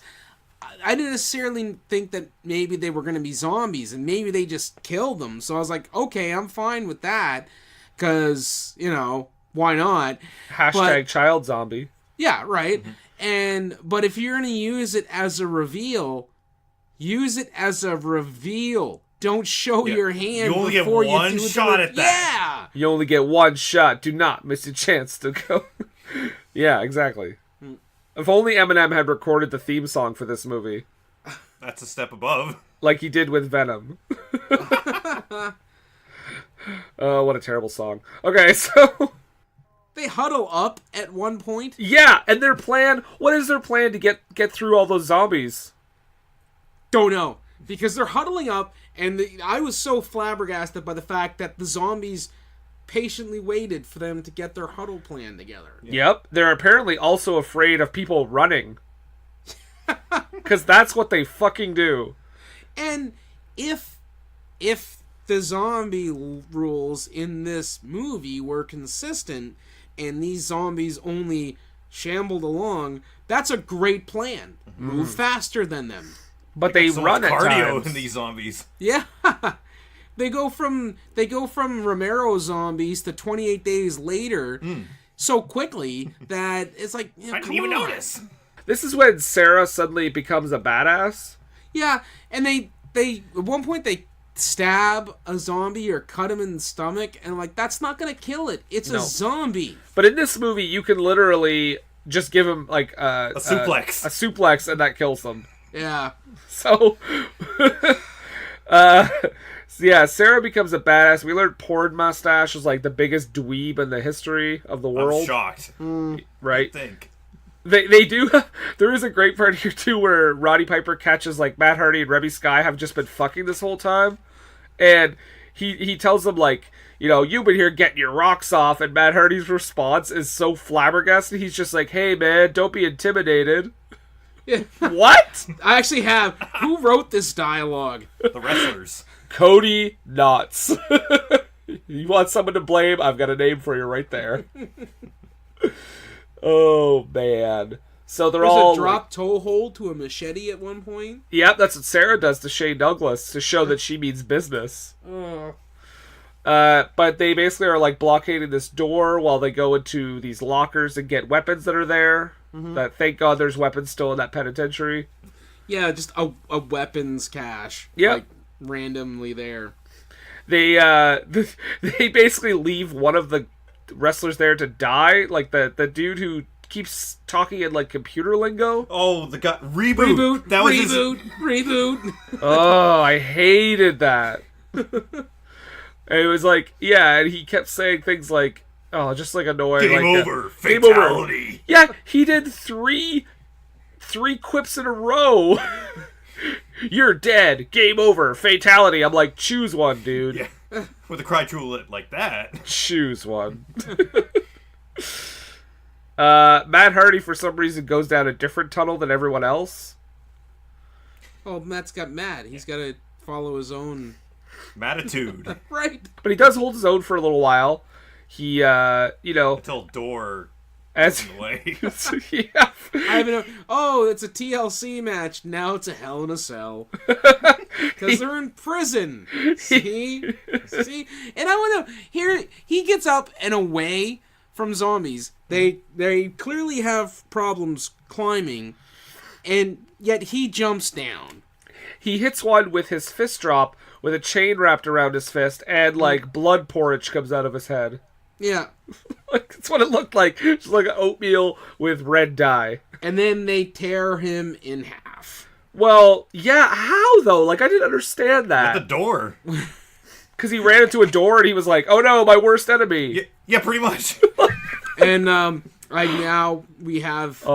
I didn't necessarily think that maybe they were going to be zombies, and maybe they just killed them. So I was like, okay, I'm fine with that, because, you know, why not? Hashtag child zombie. Yeah, right. But if you're going to use it as a reveal, use it as a reveal. Don't show your hand. You only before get one you do shot at that. Yeah. You only get one shot. Do not miss a chance to go. Yeah, exactly. If only Eminem had recorded the theme song for this movie. That's a step above. Like he did with Venom. Oh, what a terrible song. Okay, so... They huddle up at one point. Yeah, and their plan... What is their plan to get through all those zombies? Don't know. Because they're huddling up, and I was so flabbergasted by the fact that the zombies patiently waited for them to get their huddle plan together. Yep, they're apparently also afraid of people running. Because that's what they fucking do. And if the zombie rules in this movie were consistent and these zombies only shambled along, that's a great plan. Move faster than them. But they so run much at cardio times. in these zombies. Yeah. They go from Romero zombies to 28 days later so quickly that it's like, I didn't even notice. This is when Sarah suddenly becomes a badass. Yeah, and they at one point they stab a zombie or cut him in the stomach, and like, that's not gonna kill it. It's a zombie. But in this movie, you can literally just give him like a suplex. A suplex, and that kills them. Yeah. So, yeah, Sarah becomes a badass. We learned Porn Mustache is like the biggest dweeb in the history of the world. I'm shocked. Right? I think. They do. There is a great part here too where Roddy Piper catches like Matt Hardy and Reby Sky have just been fucking this whole time, and he tells them like, you know, you've been here getting your rocks off, and Matt Hardy's response is so flabbergasted. He's just like, hey man, don't be intimidated. Yeah. What? I actually have. Who wrote this dialogue? The wrestlers. Cody Knotts. You want someone to blame? I've got a name for you right there. Oh man! So they're There's all a drop toe hold to a machete at one point. Yep, that's what Sarah does to Shane Douglas to show that she means business. But they basically are like blockading this door while they go into these lockers and get weapons that are there. That thank God there's weapons still in that penitentiary. Yeah, just a weapons cache. Yep. Like, randomly there. They they basically leave one of the wrestlers there to die, like the dude who keeps talking in like computer lingo. Oh, the guy reboot. That was reboot. Oh, I hated that. And it was like, yeah, and he kept saying things like, oh, just like annoying. Game like over. Game Fatality. over. Yeah, he did three quips in a row. You're dead. Game over. Fatality. I'm like, choose one, dude. Yeah. With a cry true like that. Choose one. Matt Hardy, for some reason, goes down a different tunnel than everyone else. Oh, Matt's got mad. He's got to follow his own... Matitude. Right. But he does hold his own for a little while. He, Until door... As in the way. Yeah. I haven't. Oh, it's a TLC match. Now it's a Hell in a Cell because they're in prison. See, and I want to hear. He gets up and away from zombies. They clearly have problems climbing, and yet he jumps down. He hits one with his fist drop with a chain wrapped around his fist, and like blood porridge comes out of his head. Yeah. Like, that's what it looked like. Just like oatmeal with red dye. And then they tear him in half. Well, yeah, how though? Like, I didn't understand that. At the door. Because he ran into a door and he was like, oh no, my worst enemy. Yeah, pretty much. And right now we have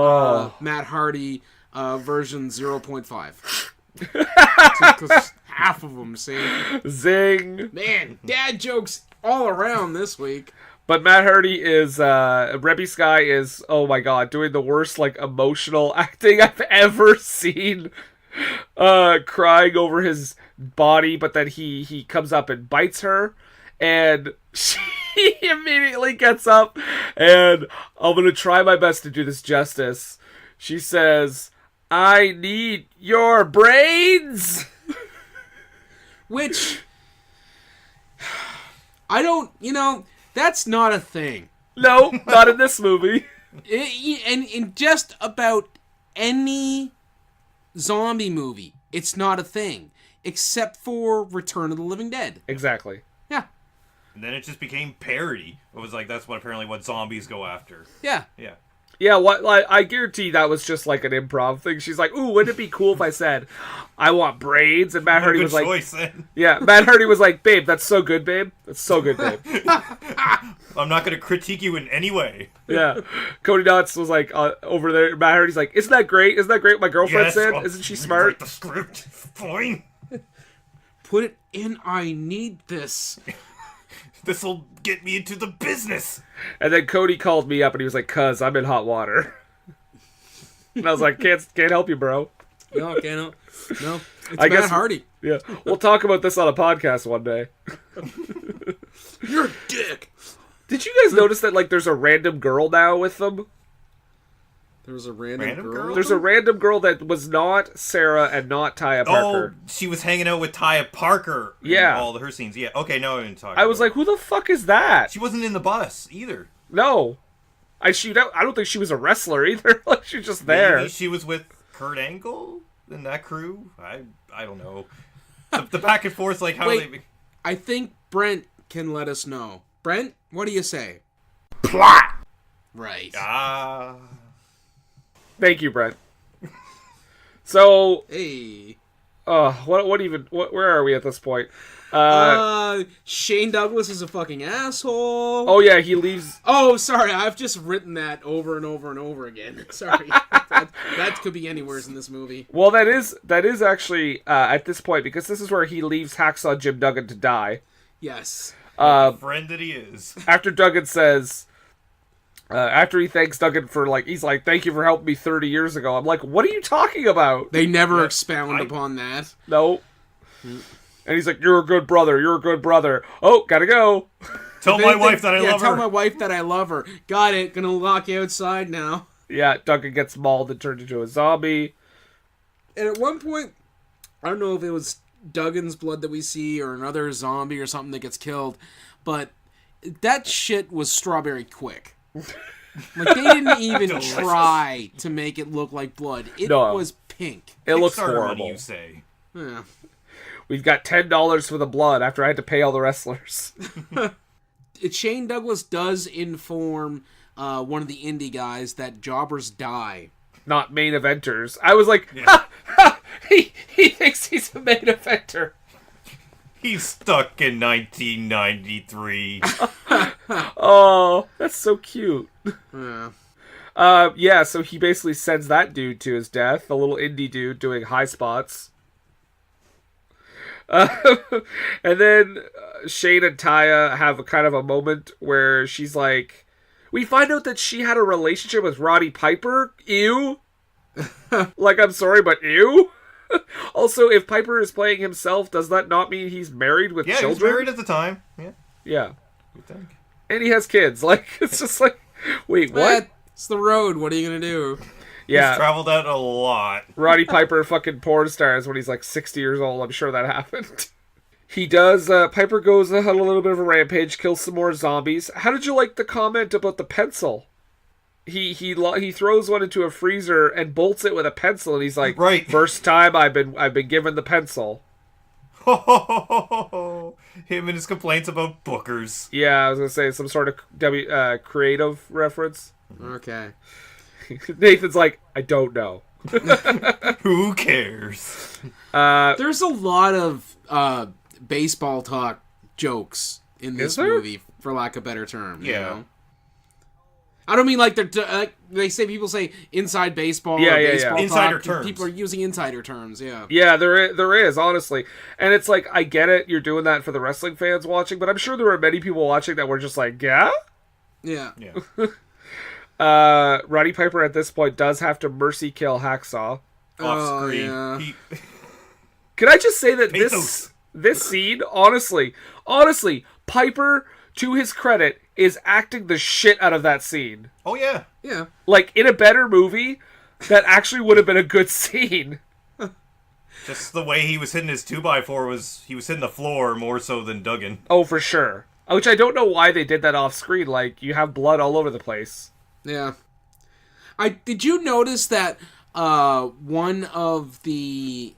Matt Hardy version 0.5. Because half of them, see? Zing. Man, dad jokes all around this week. But Matt Hardy is, Reby Sky is, oh my god, doing the worst, like, emotional acting I've ever seen. Crying over his body, but then he comes up and bites her, and she immediately gets up, and I'm gonna try my best to do this justice. She says, I need your brains! Which, I don't, that's not a thing. No, not in this movie. And in just about any zombie movie, it's not a thing. Except for Return of the Living Dead. Exactly. Yeah. And then it just became parody. It was like, that's what apparently what zombies go after. Yeah. Yeah. Yeah, I guarantee that was just like an improv thing. She's like, "Ooh, wouldn't it be cool if I said I want braids?" And Matt Hardy was like, choice, then. "Yeah." Matt Hardy was like, "Babe, that's so good, babe. That's so good, babe." I'm not going to critique you in any way. Yeah. Cody Knotts was like over there. Matt Hardy's like, "Isn't that great? Isn't that great? What my girlfriend said. Isn't she smart?" Write the script. Fine. Put it in. I need this. This'll get me into the business. And then Cody called me up and he was like, "Cuz, I'm in hot water." And I was like, can't help you, bro. No, can't help. No, it's I Matt guess, Hardy. Yeah, we'll talk about this on a podcast one day. You're a dick. Did you guys notice that, like, there's a random girl now with them? There was a random girl? There's a random girl that was not Sarah and not Taya Parker. Oh, she was hanging out with Taya Parker in all of her scenes. Yeah, okay, no, I didn't talk I was like, who the fuck is that? She wasn't in the bus, either. No. I don't think she was a wrestler, either. Like, she was just there. Maybe she was with Kurt Angle in that crew? I don't know. The back and forth, like, how Wait, they... I think Brent can let us know. Brent, what do you say? Plot! Right. Thank you, Brent. So, Hey. where are we at this point? Shane Douglas is a fucking asshole. Oh yeah, he leaves. Oh, sorry, I've just written that over and over and over again. Sorry. that could be anywhere in this movie. Well, that is actually at this point, because this is where he leaves Hacksaw Jim Duggan to die. Yes. The friend that he is. After Duggan says, after he thanks Duggan for, like, he's like, "Thank you for helping me 30 years ago." I'm like, what are you talking about? They never expound upon that. No. And he's like, "You're a good brother. You're a good brother." Oh, gotta go. Tell my wife that I love her. Tell my wife that I love her. Got it. Gonna lock you outside now. Yeah, Duggan gets mauled and turned into a zombie. And at one point, I don't know if it was Duggan's blood that we see or another zombie or something that gets killed, but that shit was strawberry quick. Like, they didn't even try to make it look like blood. It was pink. It looks Kickstarter horrible. money, you say. Yeah. We've got $10 for the blood after I had to pay all the wrestlers. Shane Douglas does inform one of the indie guys that jobbers die. Not main eventers. I was like, he thinks he's a main eventer. He's stuck in 1993. Oh, that's so cute. Yeah. So he basically sends that dude to his death, the little indie dude doing high spots. And then Shane and Taya have a kind of a moment where she's like, we find out that she had a relationship with Roddy Piper. Ew. Like, I'm sorry, but ew. Also, if Piper is playing himself, does that not mean he's married with children? Yeah, he was married at the time. Yeah. You think? And he has kids. Like, it's just like, wait, what? It's the road. What are you gonna do? Yeah. He's traveled out a lot. Roddy Piper fucking porn stars when he's like 60 years old. I'm sure that happened. He does, Piper goes on a little bit of a rampage, kills some more zombies. How did you like the comment about the pencil? He throws one into a freezer and bolts it with a pencil, and he's like, right. First time I've been given the pencil. Him and his complaints about bookers. Yeah, I was gonna say some sort of creative reference. Okay. Nathan's like, I don't know. Who cares? There's a lot of baseball talk jokes in this movie, for lack of a better term. Yeah. You know? I don't mean like people say inside baseball. Yeah, or yeah, baseball yeah. Insider talk. terms. People are using insider terms. Yeah. Yeah, there is, honestly. And it's like, I get it, you're doing that for the wrestling fans watching, but I'm sure there were many people watching that were just like, yeah? Yeah. Roddy Piper at this point does have to mercy kill Hacksaw. Off screen. Yeah. Can I just say that Pathos. this scene, honestly, Piper, to his credit, is acting the shit out of that scene. Oh, yeah. Yeah. Like, in a better movie, that actually would have been a good scene. Just the way he was hitting his 2x4 was, he was hitting the floor more so than Duggan. Oh, for sure. Which I don't know why they did that off screen. Like, you have blood all over the place. Yeah. Did you notice that one of the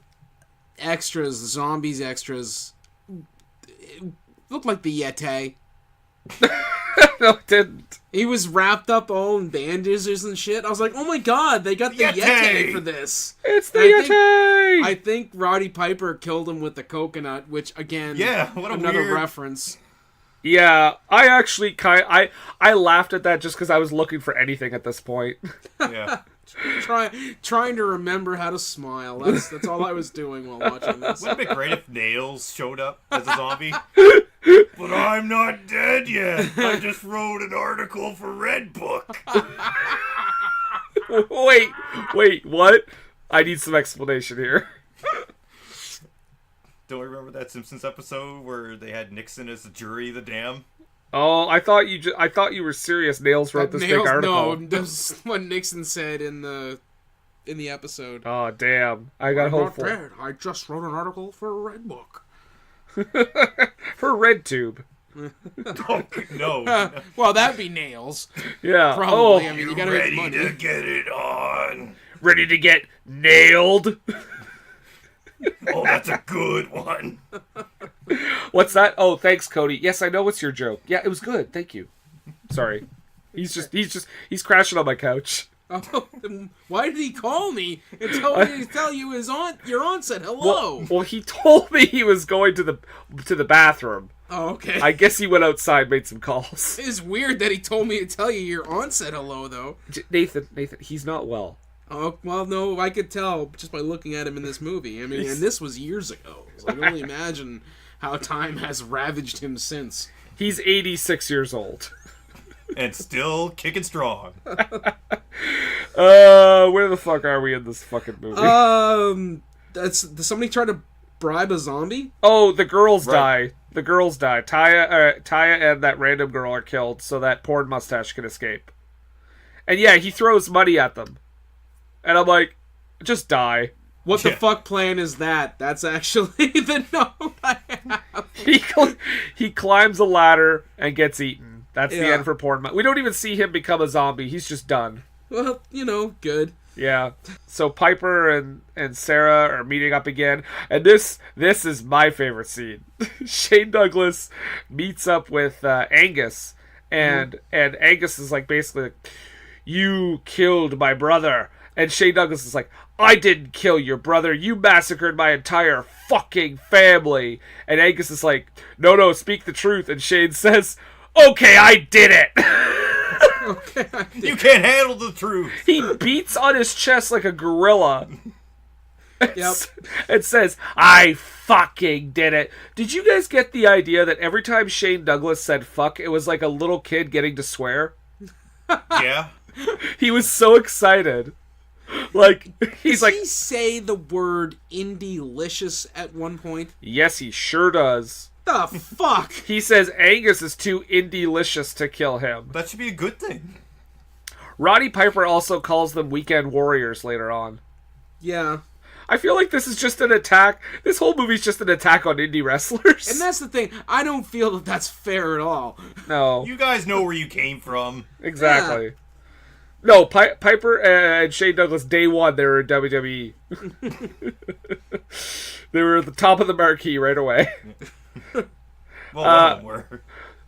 extras, the zombies extras, looked like the Yeti? No, it didn't. He was wrapped up all in bandages and shit. I was like, oh my god, they got the Yeti for this. It's the Yeti! I think Roddy Piper killed him with the coconut, which, again, what a another weird reference. Yeah, I actually I laughed at that just because I was looking for anything at this point. Yeah. Trying to remember how to smile. That's all I was doing while watching this. Wouldn't it be great if Nails showed up as a zombie? But I'm not dead yet. I just wrote an article for Red Book. Wait, what? I need some explanation here. Don't you remember that Simpsons episode where they had Nixon as the jury of the dam? Oh, I thought you were serious. Nails wrote this big article. No, that's what Nixon said in the episode. Oh, damn. I got hopeful. I'm not dead. I just wrote an article for Red Book. For RedTube. No. Well, that'd be Nails. Yeah. Probably. Oh, I mean, you gotta ready make money. to get it on? ready to get nailed? Oh, that's a good one. What's that? Oh, thanks, Cody. Yes, I know it's your joke. Yeah, it was good. Thank you. Sorry. He's crashing on my couch. Oh, why did he call me and tell you your aunt said hello? Well, he told me he was going to the bathroom. Oh, okay. I guess he went outside, made some calls. It's weird that he told me to tell you your aunt said hello, though. Nathan, he's not well. Oh, well, no, I could tell just by looking at him in this movie. I mean, and this was years ago. So I can only imagine how time has ravaged him since. He's 86 years old. And still kicking strong. Where the fuck are we in this fucking movie? Does somebody try to bribe a zombie? Oh, the girls Right. die. The girls die. Taya and that random girl are killed so that porn mustache can escape. And yeah, he throws money at them. And I'm like, just die. What the fuck plan is that? That's actually the note I have. He climbs a ladder and gets eaten. That's the Yeah. end for porn. We don't even see him become a zombie. He's just done. Well, good. Yeah. So Piper and Sarah are meeting up again. And this is my favorite scene. Shane Douglas meets up with Angus. And Angus is like basically like, you killed my brother. And Shane Douglas is like, I didn't kill your brother. You massacred my entire fucking family. And Angus is like, no, speak the truth. And Shane says, okay, I did it. Okay. You can't handle the truth. He beats on his chest like a gorilla. Yep. And says, I fucking did it. Did you guys get the idea that every time Shane Douglas said fuck, it was like a little kid getting to swear? Yeah. He was so excited. Like, he's like... Does he say the word indie-licious at one point? Yes, he sure does. The fuck? He says Angus is too indie-licious to kill him. That should be a good thing. Roddy Piper also calls them weekend warriors later on. Yeah. I feel like this is just an attack. This whole movie's just an attack on indie wrestlers. And that's the thing. I don't feel that that's fair at all. No. You guys know where you came from. Exactly. Yeah. No, Piper and Shane Douglas, day one, they were in WWE. They were at the top of the marquee right away. Well, one of them were.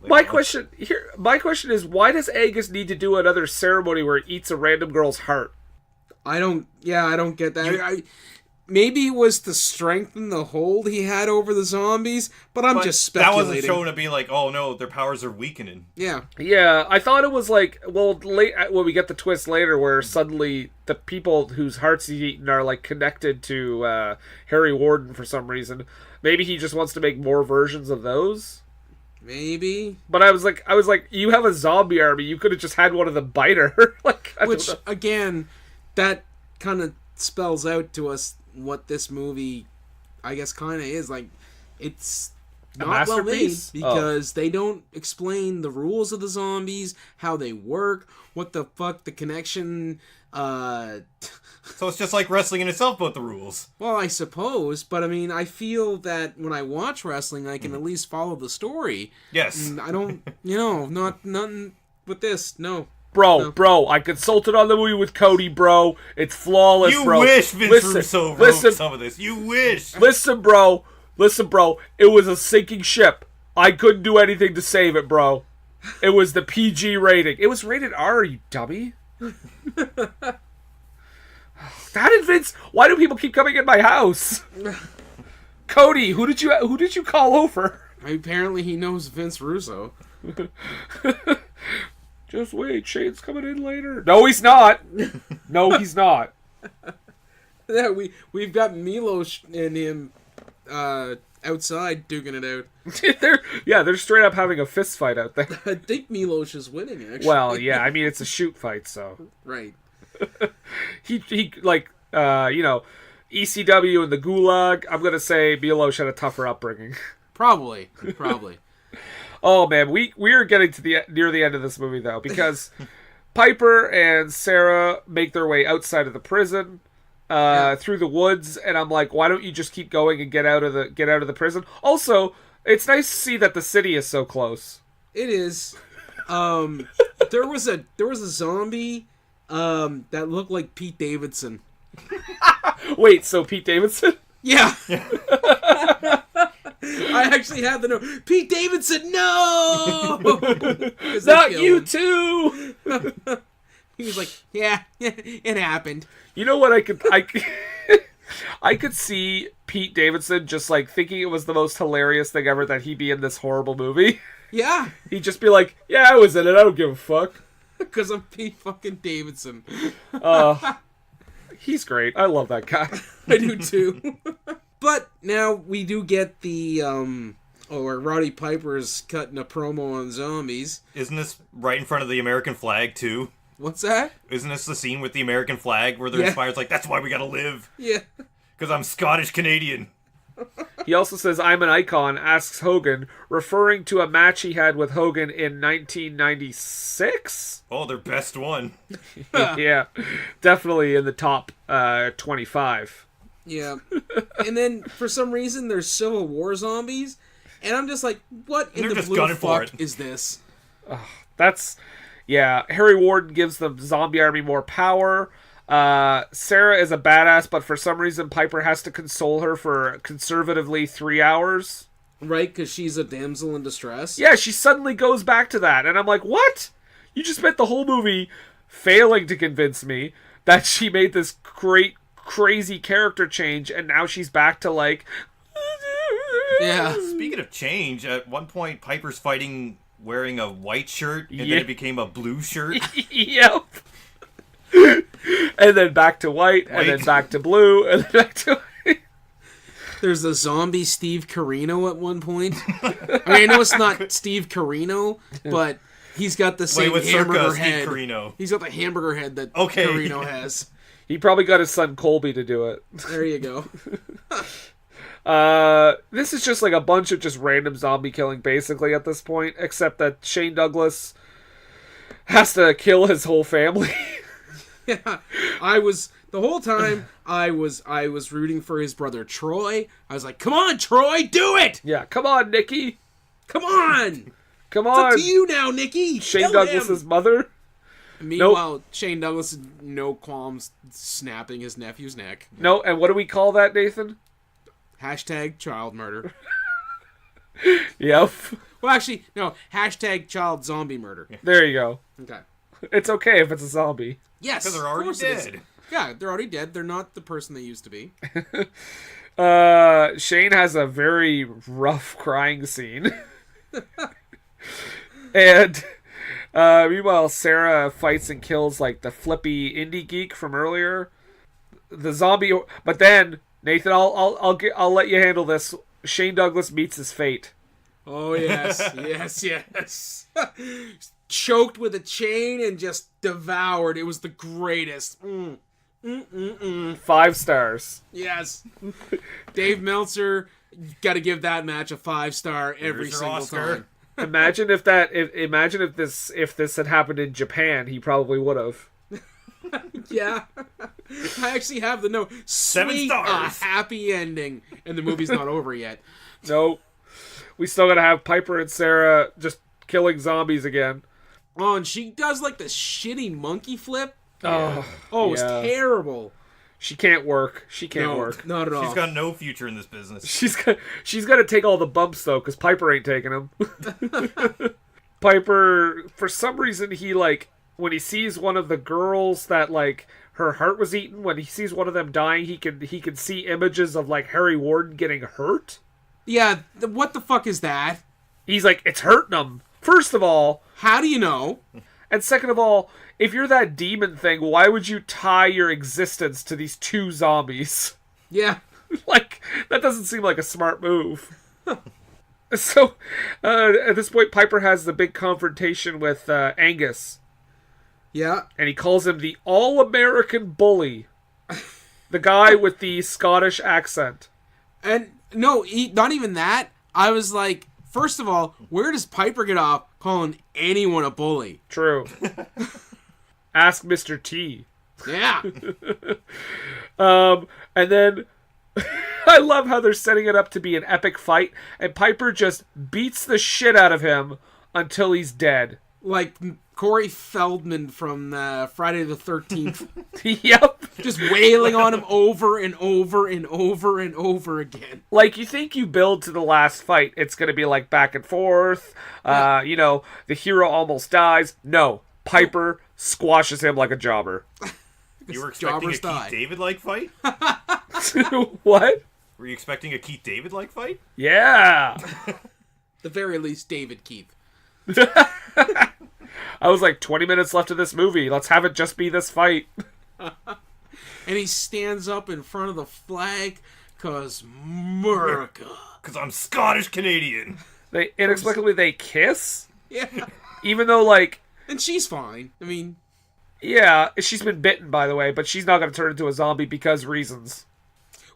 My question is, why does Angus need to do another ceremony where he eats a random girl's heart? I don't get that. Maybe it was to strengthen the hold he had over the zombies, but I'm just speculating. That wasn't shown to be like, oh no, their powers are weakening. Yeah. Yeah, I thought it was like, well, when we get the twist later where suddenly the people whose hearts he's eaten are like connected to Harry Warden for some reason. Maybe he just wants to make more versions of those? Maybe. But I was like, you have a zombie army. You could have just had one of them bite her. Which, again, that kind of spells out to us what this movie, I guess, kind of is. Like, it's not well made because they don't explain the rules of the zombies, how they work, what the fuck the connection. So it's just like wrestling in itself, but the rules. Well, I suppose, but I mean, I feel that when I watch wrestling, I can at least follow the story. Yes. And I don't, nothing with this. No. Bro, I consulted on the movie with Cody, bro. It's flawless, You bro. wish Vince Russo wrote some of this. You wish. Listen, bro. It was a sinking ship. I couldn't do anything to save it, bro. It was the PG rating. It was rated R, you dummy. How did Vince... Why do people keep coming in my house? Cody, who did you call over? Apparently he knows Vince Russo. Just wait, Shane's coming in later. No, he's not. No, he's not. Yeah, we've got Milos and him outside duking it out. They're straight up having a fist fight out there. I think Milos is winning, actually. Well, yeah, I mean it's a shoot fight, so Right. he like ECW and the Gulag. I'm gonna say Milos had a tougher upbringing. Probably. Oh man, we are getting to near the end of this movie though, because Piper and Sarah make their way outside of the prison, through the woods, and I'm like, why don't you just keep going and get out of the prison? Also, it's nice to see that the city is so close. It is. There was a zombie that looked like Pete Davidson. Wait, so Pete Davidson? Yeah. I actually had the note. Pete Davidson, no! Not you too! He was like, yeah, it happened. You know what I could see Pete Davidson just like thinking it was the most hilarious thing ever that he'd be in this horrible movie. Yeah. He'd just be like, yeah, I was in it, I don't give a fuck. Because I'm Pete fucking Davidson. He's great. I love that guy. I do too. But now we do get the where Roddy Piper's cutting a promo on zombies. Isn't this right in front of the American flag too? What's that? Isn't this the scene with the American flag where the inspired's like, that's why we gotta live? Yeah. Because I'm Scottish Canadian. He also says, I'm an icon, asks Hogan, referring to a match he had with Hogan in 1996? Oh, their best one. Yeah, definitely in the top 25. Yeah. And then, for some reason, there's Civil War zombies, and I'm just like, what in the blue fuck is this? Harry Warden gives the zombie army more power. Sarah is a badass, but for some reason Piper has to console her for conservatively 3 hours. Right, because she's a damsel in distress? Yeah, she suddenly goes back to that, and I'm like, what? You just spent the whole movie failing to convince me that she made this great, crazy character change, and now she's back to like... Yeah. Speaking of change, at one point Piper's fighting wearing a white shirt, and then it became a blue shirt. Yep. And then back to white, and then back to blue, and then back to white. There's a zombie Steve Carino at one point. I mean, I know it's not Steve Carino, but he's got the same hamburger head. Steve Carino. He's got the hamburger head that Carino has. He probably got his son Colby to do it. There you go. This is just like a bunch of just random zombie killing basically at this point, except that Shane Douglas has to kill his whole family. Yeah, the whole time I was rooting for his brother Troy. I was like, come on, Troy, do it! Yeah, come on, Nikki. Come on! Come on. It's up to you now, Nikki. Shane Douglas's mother. Meanwhile, Shane Douglas has no qualms snapping his nephew's neck. No, and what do we call that, Nathan? Hashtag child murder. Yep. Well, actually, no. Hashtag child zombie murder. There you go. Okay. It's okay if it's a zombie. Yes. Because they're already dead. Yeah, they're already dead. They're not the person they used to be. Shane has a very rough crying scene. And meanwhile, Sarah fights and kills like the flippy indie geek from earlier. The zombie, but then Nathan, I'll let you handle this. Shane Douglas meets his fate. Oh yes, yes. Choked with a chain and just devoured. It was the greatest. 5 stars. Yes. Dave Meltzer, got to give that match a 5-star every single time. Imagine if this had happened in Japan, he probably would have. Yeah. I actually have the note. 7 Sweet, stars. A happy ending. And the movie's not over yet. No. We still gotta have Piper and Sarah just killing zombies again. Oh, and she does like the shitty monkey flip. Oh, it was terrible. She can't work. She can't work. Not at all. She's got no future in this business. She's got to take all the bumps though, because Piper ain't taking them. Piper, for some reason, he, like, when he sees one of the girls that, like, her heart was eaten, when he sees one of them dying, he can see images of, like, Harry Warden getting hurt. Yeah, what the fuck is that? He's like, it's hurting him. First of all... How do you know? And second of all, if you're that demon thing, why would you tie your existence to these two zombies? Yeah. Like, that doesn't seem like a smart move. So, at this point, Piper has the big confrontation with Angus. Yeah. And he calls him the All-American Bully. The guy with the Scottish accent. And, no, not even that. I was like, first of all, where does Piper get off calling anyone a bully? True. Ask Mr. T. Yeah. And then... I love how they're setting it up to be an epic fight, and Piper just beats the shit out of him until he's dead. Like Corey Feldman from Friday the 13th. Yep. Just wailing on him over and over and over and over again. Like, you think you build to the last fight, it's going to be like back and forth, you know, the hero almost dies. No, Piper squashes him like a jobber. You were expecting a Keith David-like fight? What? Were you expecting a Keith David-like fight? Yeah. The very least, David Keith. I was like, 20 minutes left of this movie. Let's have it just be this fight. And he stands up in front of the flag, cause America. Cause I'm Scottish-Canadian. They inexplicably kiss? Yeah. Even though, like... And she's fine. I mean... Yeah, she's been bitten, by the way, but she's not going to turn into a zombie because reasons.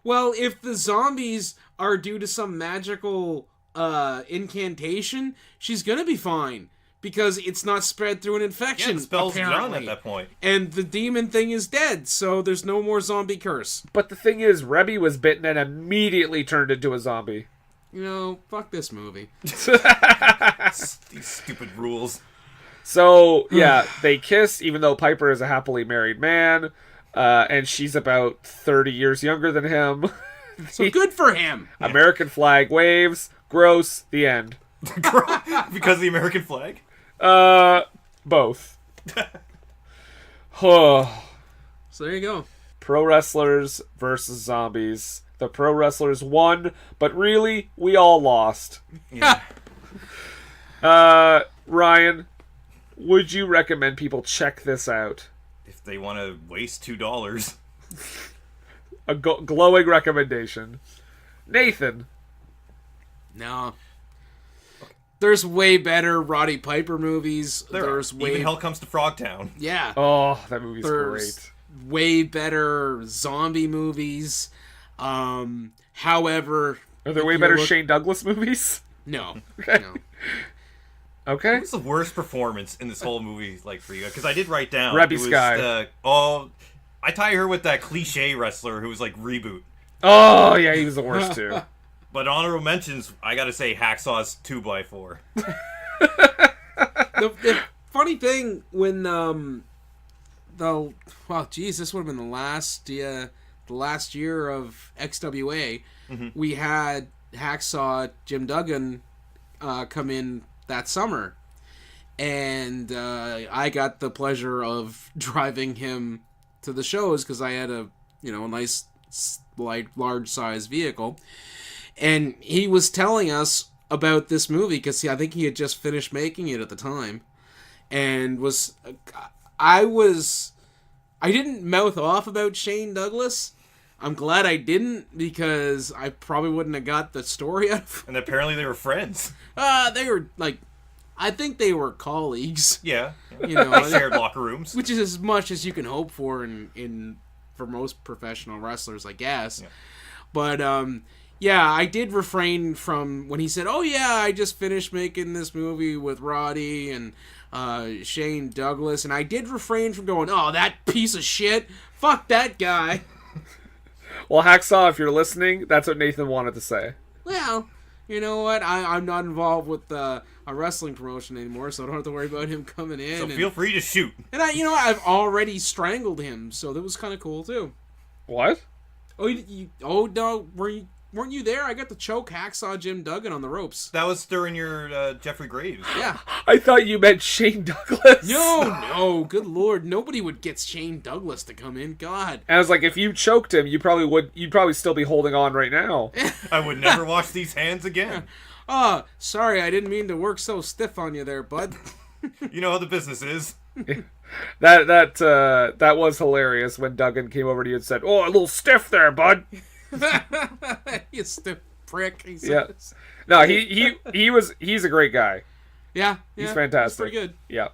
Well, if the zombies are due to some magical incantation, she's going to be fine. Because it's not spread through an infection, yeah, the spell's apparently. done at that point. And the demon thing is dead, so there's no more zombie curse. But the thing is, Rebby was bitten and immediately turned into a zombie. You know, fuck this movie. These stupid rules. So, yeah, they kiss, even though Piper is a happily married man, and she's about 30 years younger than him. So good for him. American flag waves. Gross. The end. Because of the American flag? Both. Oh. So there you go. Pro wrestlers versus zombies. The pro wrestlers won, but really, we all lost. Yeah. Ryan... Would you recommend people check this out? If they want to waste $2. A glowing recommendation. Nathan. No. There's way better Roddy Piper movies. Even Hell Comes to Frogtown. Yeah. Oh, that movie's There's great. Way better zombie movies. However... Are there way better Shane Douglas movies? No. Okay. No. Okay. What's the worst performance in this whole movie like for you? Because I did write down. Rebby Sky. I tie her with that cliche wrestler who was like Reboot. Oh, yeah, he was the worst too. But honorable mentions, I gotta say Hacksaw's 2x4. The funny thing, when this would have been the last year of XWA, we had Hacksaw Jim Duggan come in that summer, and I got the pleasure of driving him to the shows because I had a nice large size vehicle, and he was telling us about this movie because I think he had just finished making it at the time, and I didn't mouth off about Shane Douglas. I'm glad I didn't, because I probably wouldn't have got the story out of it. And apparently they were friends. They were, I think they were colleagues. Yeah. You know, They shared locker rooms. Which is as much as you can hope for for most professional wrestlers, I guess. Yeah. But, I did refrain from, when he said, oh yeah, I just finished making this movie with Roddy and Shane Douglas, and I did refrain from going, oh, that piece of shit, fuck that guy. Well, Hacksaw, if you're listening, that's what Nathan wanted to say. Well, you know what? I'm not involved with a wrestling promotion anymore, so I don't have to worry about him coming in. So feel free to shoot. And I've already strangled him, so that was kind of cool too. What? Oh, no, were you weren't you there? I got the choke hacksaw Jim Duggan on the ropes. That was during your Jeffrey Graves. Yeah. I thought you meant Shane Douglas. No, good lord, nobody would get Shane Douglas to come in. God. And I was like, if you choked him, you'd probably still be holding on right now. I would never wash these hands again. Sorry, I didn't mean to work so stiff on you there, bud. You know how the business is. That was hilarious when Duggan came over to you and said, "Oh, a little stiff there, bud." You stiff prick. He Yeah. says. No, he's a great guy. Yeah. He's fantastic. He's pretty good. Yeah.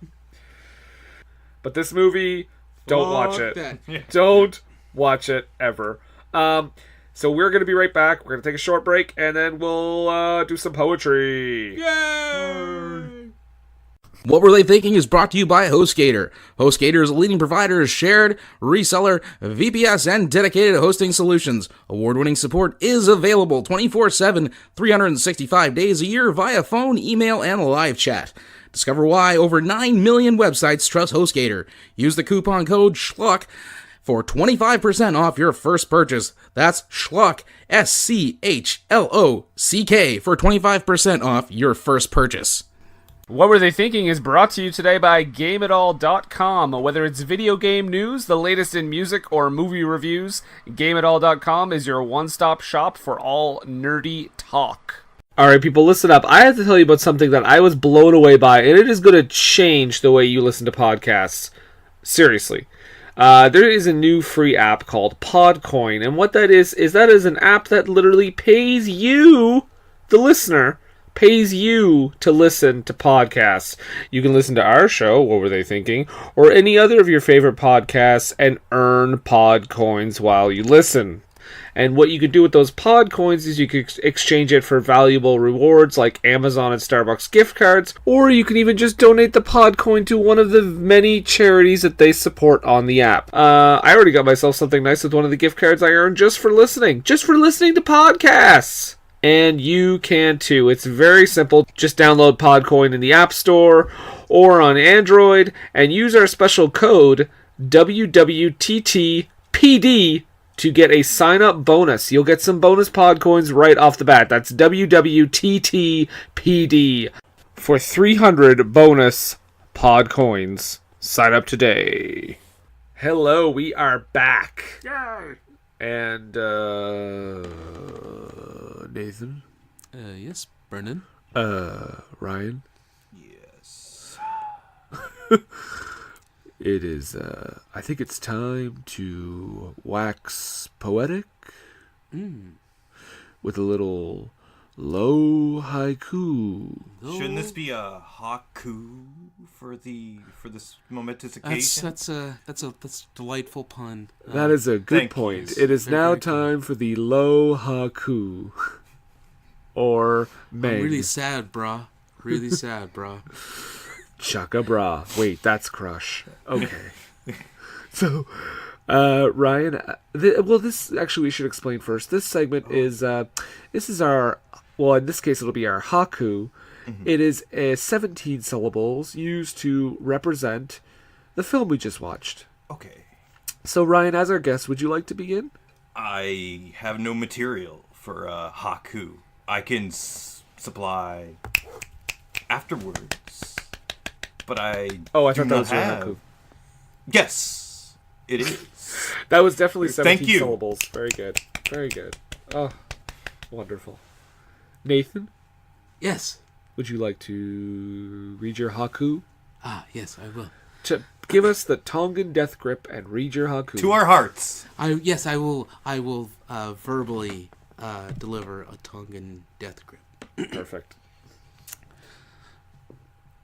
But this movie, don't watch it. That. Don't watch it ever. So we're going to be right back. We're going to take a short break, and then we'll do some poetry. Yay! What Were They Thinking is brought to you by HostGator. HostGator is a leading provider of shared, reseller, VPS, and dedicated hosting solutions. Award-winning support is available 24/7, 365 days a year via phone, email, and live chat. Discover why over 9 million websites trust HostGator. Use the coupon code SCHLUCK for 25% off your first purchase. That's SCHLUCK, SCHLOCK, for 25% off your first purchase. What Were They Thinking is brought to you today by GameItAll.com. Whether it's video game news, the latest in music, or movie reviews, GameItAll.com is your one-stop shop for all nerdy talk. Alright, people, listen up. I have to tell you about something that I was blown away by, and it is going to change the way you listen to podcasts. Seriously. There is a new free app called Podcoin, and what that is an app that literally pays you, the listener, pays you to listen to podcasts. You can listen to our show, What Were They Thinking, or any other of your favorite podcasts and earn pod coins while you listen. And what you could do with those pod coins is you could exchange it for valuable rewards like Amazon and Starbucks gift cards, or you can even just donate the pod coin to one of the many charities that they support on the app. I already got myself something nice with one of the gift cards I earned just for listening to podcasts. And you can too. It's very simple. Just download Podcoin in the App Store or on Android and use our special code WWTTPD to get a sign-up bonus. You'll get some bonus Podcoins right off the bat. That's WWTTPD for 300 bonus Podcoins. Sign up today. Hello, we are back. Yay! And, Nathan? Yes, Brennan? Ryan? Yes. It is, I think it's time to wax poetic with a little low haiku. Shouldn't this be a haiku for this momentous occasion? That's a delightful pun. That is a good thank point. you. It is Very, now very time for the low haiku. Or Meg. I'm really sad, brah. Really sad, brah. Chaka bra. Wait, that's Crush. Okay. So, Ryan, this actually we should explain first. This segment is our, well, in this case it'll be our haiku. Mm-hmm. It is 17 syllables used to represent the film we just watched. Okay. So, Ryan, as our guest, would you like to begin? I have no material for a haiku. I can supply afterwards, but I thought do that not was your have. haiku. Yes, it is. That was definitely 17 Thank you. syllables. Very good. Very good. Oh, wonderful. Nathan, Yes. would you like to read your haiku? Yes, I will. To give us the Tongan death grip and read your haiku. To our hearts. I will verbally deliver a Tongan death grip. Perfect.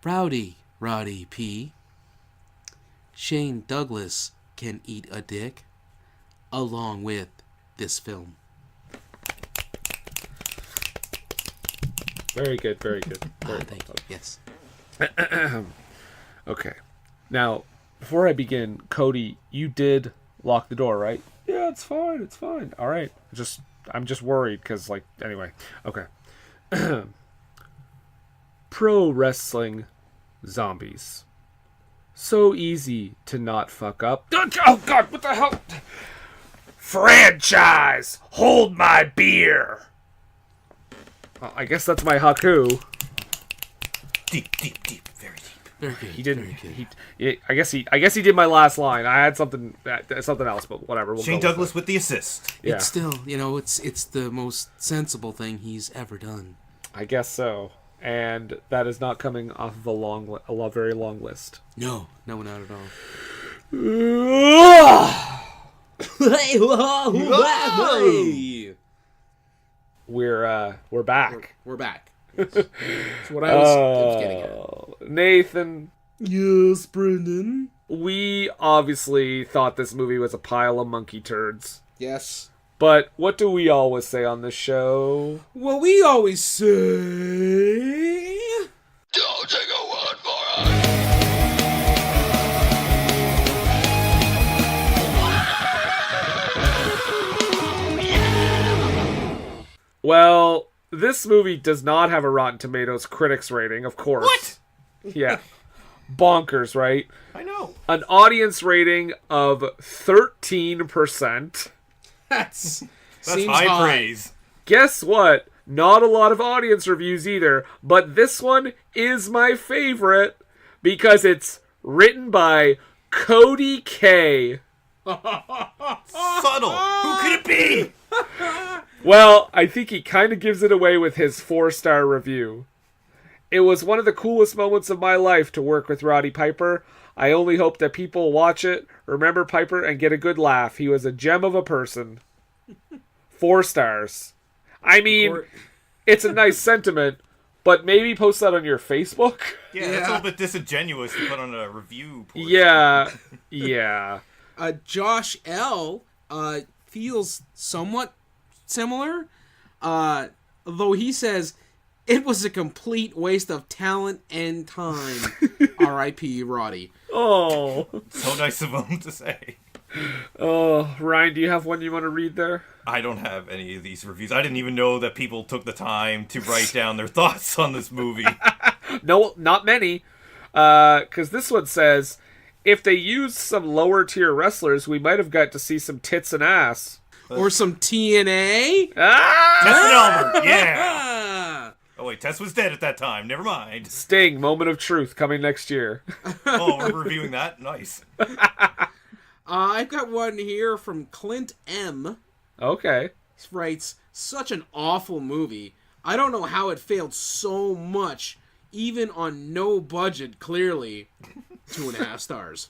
Rowdy Roddy P. Shane Douglas can eat a dick along with this film. Very good, very good. Very Thank you. Yes. Okay. Now, before I begin, Cody, you did lock the door, right? Yeah, it's fine, it's fine. All right. I'm just worried because, anyway. Okay. Pro wrestling zombies. So easy to not fuck up. Oh, God, what the hell? Franchise, hold my beer. I guess that's my Haku. Deep, very deep. Very good. He didn't. I guess he did my last line. I had something else, but whatever. We'll Shane go Douglas with the assist. Yeah. It's still, it's the most sensible thing he's ever done. I guess so. And that is not coming off of a very long list. No, not at all. We're back. We're back. That's what I was getting at. Nathan. Yes, Brendan. We obviously thought this movie was a pile of monkey turds. Yes. But what do we always say on this show? Well, we always say... Don't take a word for it. Well, this movie does not have a Rotten Tomatoes critics rating, of course. What? Yeah. Bonkers, right? I know. An audience rating of 13%. That's That's high praise. Guess what? Not a lot of audience reviews either, but this one is my favorite because it's written by Cody K. Subtle. Who could it be? Well, I think he kind of gives it away with his 4-star review. It was one of the coolest moments of my life to work with Roddy Piper. I only hope that people watch it, remember Piper, and get a good laugh. He was a gem of a person. 4 stars. I mean, it's a nice sentiment, but maybe post that on your Facebook. Yeah, that's a little bit disingenuous to put on a review portion. Yeah. Josh L. Feels somewhat similar, though he says it was a complete waste of talent and time. R.I.P. Roddy. Oh. So nice of him to say. Oh, Ryan, do you have one you want to read there? I don't have any of these reviews. I didn't even know that people took the time to write down their thoughts on this movie. No, not many. Because this one says, if they used some lower tier wrestlers, we might have got to see some tits and ass. Or some TNA? Ah! Tess and Albert, yeah. Oh wait, Tess was dead at that time. Never mind. Sting, Moment of Truth, coming next year. Oh, we're reviewing that? Nice. I've got one here from Clint M. Okay. He writes, such an awful movie. I don't know how it failed so much, even on no budget, clearly. 2.5 stars.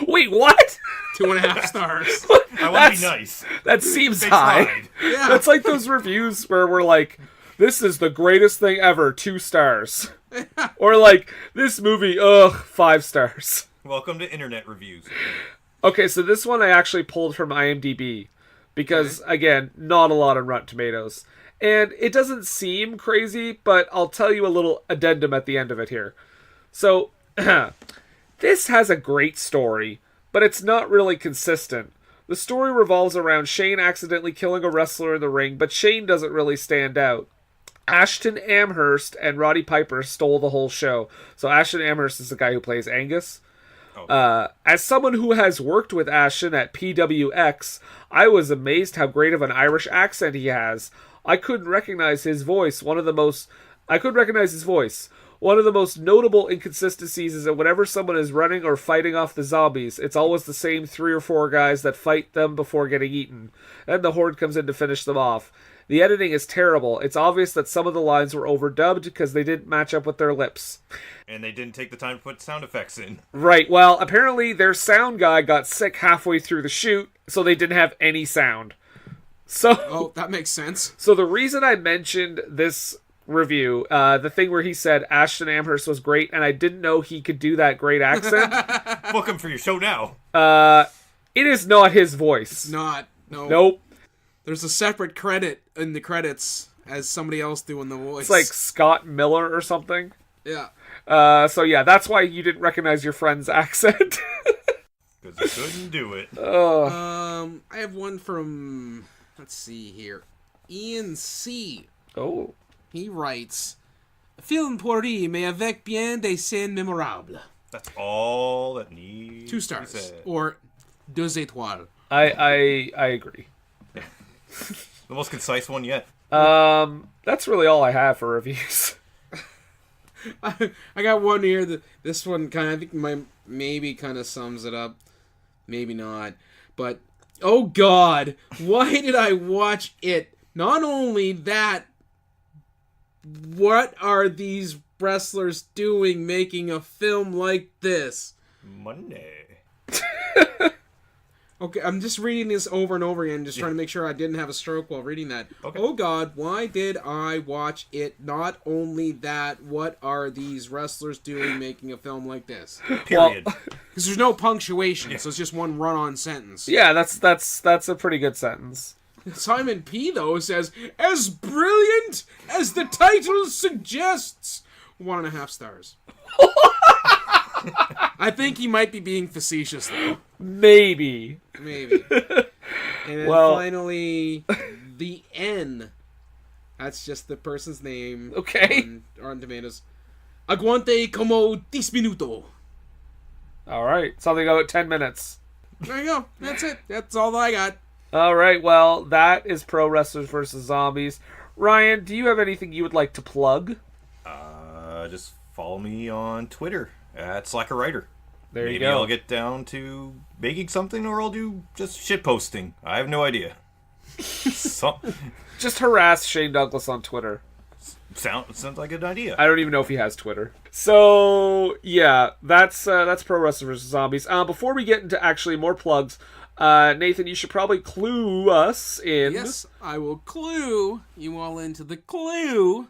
Wait, what? 2.5 stars. I want to be nice. That seems They high. tried. Yeah. That's like those reviews where we're like, this is the greatest thing ever, 2 stars. Or like, this movie, 5 stars. Welcome to internet reviews. Okay, so this one I actually pulled from IMDb. Because, again, not a lot on Rotten Tomatoes. And it doesn't seem crazy, but I'll tell you a little addendum at the end of it here. So, this has a great story, but it's not really consistent. The story revolves around Shane accidentally killing a wrestler in the ring, but Shane doesn't really stand out. Ashton Amherst and Roddy Piper stole the whole show. So Ashton Amherst is the guy who plays Angus. As someone who has worked with Ashton at PWX, I was amazed how great of an Irish accent he has. I couldn't recognize his voice. One of the most notable inconsistencies is that whenever someone is running or fighting off the zombies, it's always the same 3 or 4 guys that fight them before getting eaten. Then the horde comes in to finish them off. The editing is terrible. It's obvious that some of the lines were overdubbed because they didn't match up with their lips. And they didn't take the time to put sound effects in. Right, well, apparently their sound guy got sick halfway through the shoot, so they didn't have any sound. Oh, that makes sense. So the reason I mentioned this review, the thing where he said Ashton Amherst was great, and I didn't know he could do that great accent. Book him for your show now. It is not his voice. Not. No. Nope. There's a separate credit in the credits as somebody else doing the voice. It's like Scott Miller or something. Yeah. So yeah, that's why you didn't recognize your friend's accent. Because he couldn't do it. I have one from, let's see here, Ian C. Oh. He writes, film pourri, mais avec bien des scènes mémorables. That's all that needs 2 to be stars. said. Or 2 étoiles. I agree. The most concise one yet. That's really all I have for reviews. I got one here. This one kind of, I think maybe kind of sums it up. Maybe not. But, oh God, why did I watch it? Not only that, what are these wrestlers doing making a film like this? Monday. Okay, I'm just reading this over and over again, just trying to make sure I didn't have a stroke while reading that. Okay. Oh God, why did I watch it? Not only that, what are these wrestlers doing making a film like this? Period. Because there's no punctuation, so it's just one run-on sentence. Yeah, that's a pretty good sentence. Simon P, though, says, as brilliant as the title suggests. 1.5 stars. I think he might be being facetious, though. Maybe. And then finally, the N. That's just the person's name. Okay. On Tomatoes. Aguante como 10 minuto. All right. Something about 10 minutes. There you go. That's it. That's all I got. All right. Well, that is Pro Wrestlers vs. Zombies. Ryan, do you have anything you would like to plug? Just follow me on Twitter at SlackerWriter. There you Maybe go. I'll get down to making something, or I'll do just shit posting. I have no idea. Just harass Shane Douglas on Twitter. Sounds like an idea. I don't even know if he has Twitter. So yeah, that's Pro Wrestlers vs. Zombies. Before we get into actually more plugs, Nathan, you should probably clue us in. Yes, I will clue you all into the clue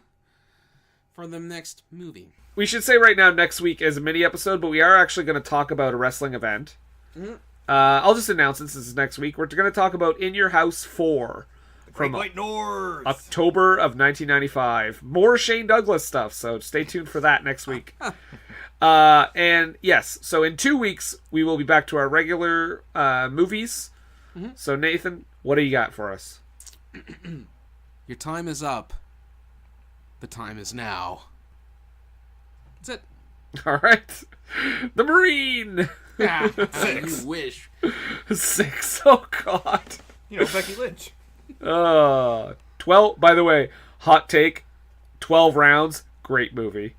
for the next movie. We should say right now next week is a mini episode, but we are actually going to talk about a wrestling event. Mm-hmm. I'll just announce this is next week. We're going to talk about In Your House 4 from White North. October of 1995. More Shane Douglas stuff, so stay tuned for that next week. And yes, so in 2 weeks, we will be back to our regular movies. Mm-hmm. So Nathan, what do you got for us? Your time is up. The time is now. That's it. All right. The Marine. 6. You wish. 6. Oh, God. You know, Becky Lynch. 12. By the way, hot take. 12 rounds. Great movie.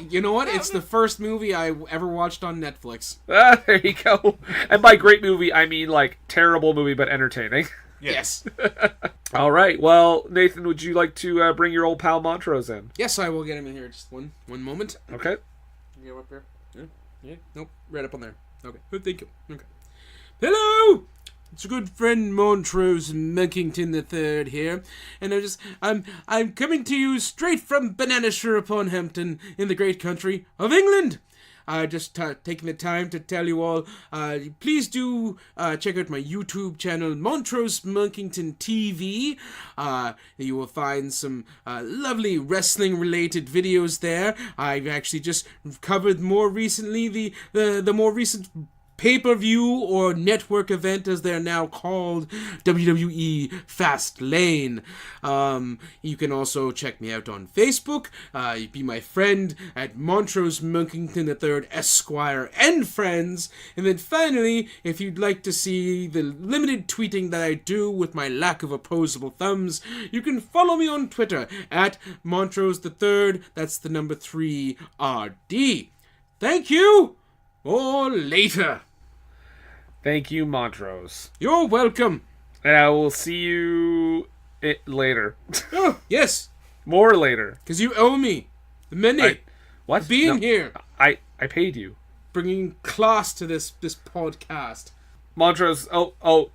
You know what? It's the first movie I ever watched on Netflix. There you go. And by great movie, I mean like terrible movie, but entertaining. Yes. All right. Well, Nathan, would you like to bring your old pal Montrose in? Yes, I will get him in here. Just one moment. Okay. You go up there. Yeah. Nope. Right up on there. Okay. Oh, thank you. Okay. Hello. It's a good friend Montrose Munkington III here, and I'm coming to you straight from Bananashire upon Hampton in the great country of England. Just taking the time to tell you all, please do check out my YouTube channel, Montrose Munkington TV. You will find some lovely wrestling-related videos there. I've actually just covered more recently the more recent pay-per-view or network event, as they're now called, WWE Fastlane. You can also check me out on Facebook. Be my friend at Montrose Munkington III Esquire and Friends. And then finally, if you'd like to see the limited tweeting that I do with my lack of opposable thumbs, you can follow me on Twitter at Montrose III. That's the number 3 RD. Thank you. Or later. Thank you, Montrose. You're welcome. And I will see you later. Oh, yes. More later. Because you owe me the minute. What? Being here. I paid you. Bringing class to this podcast. Montrose, oh,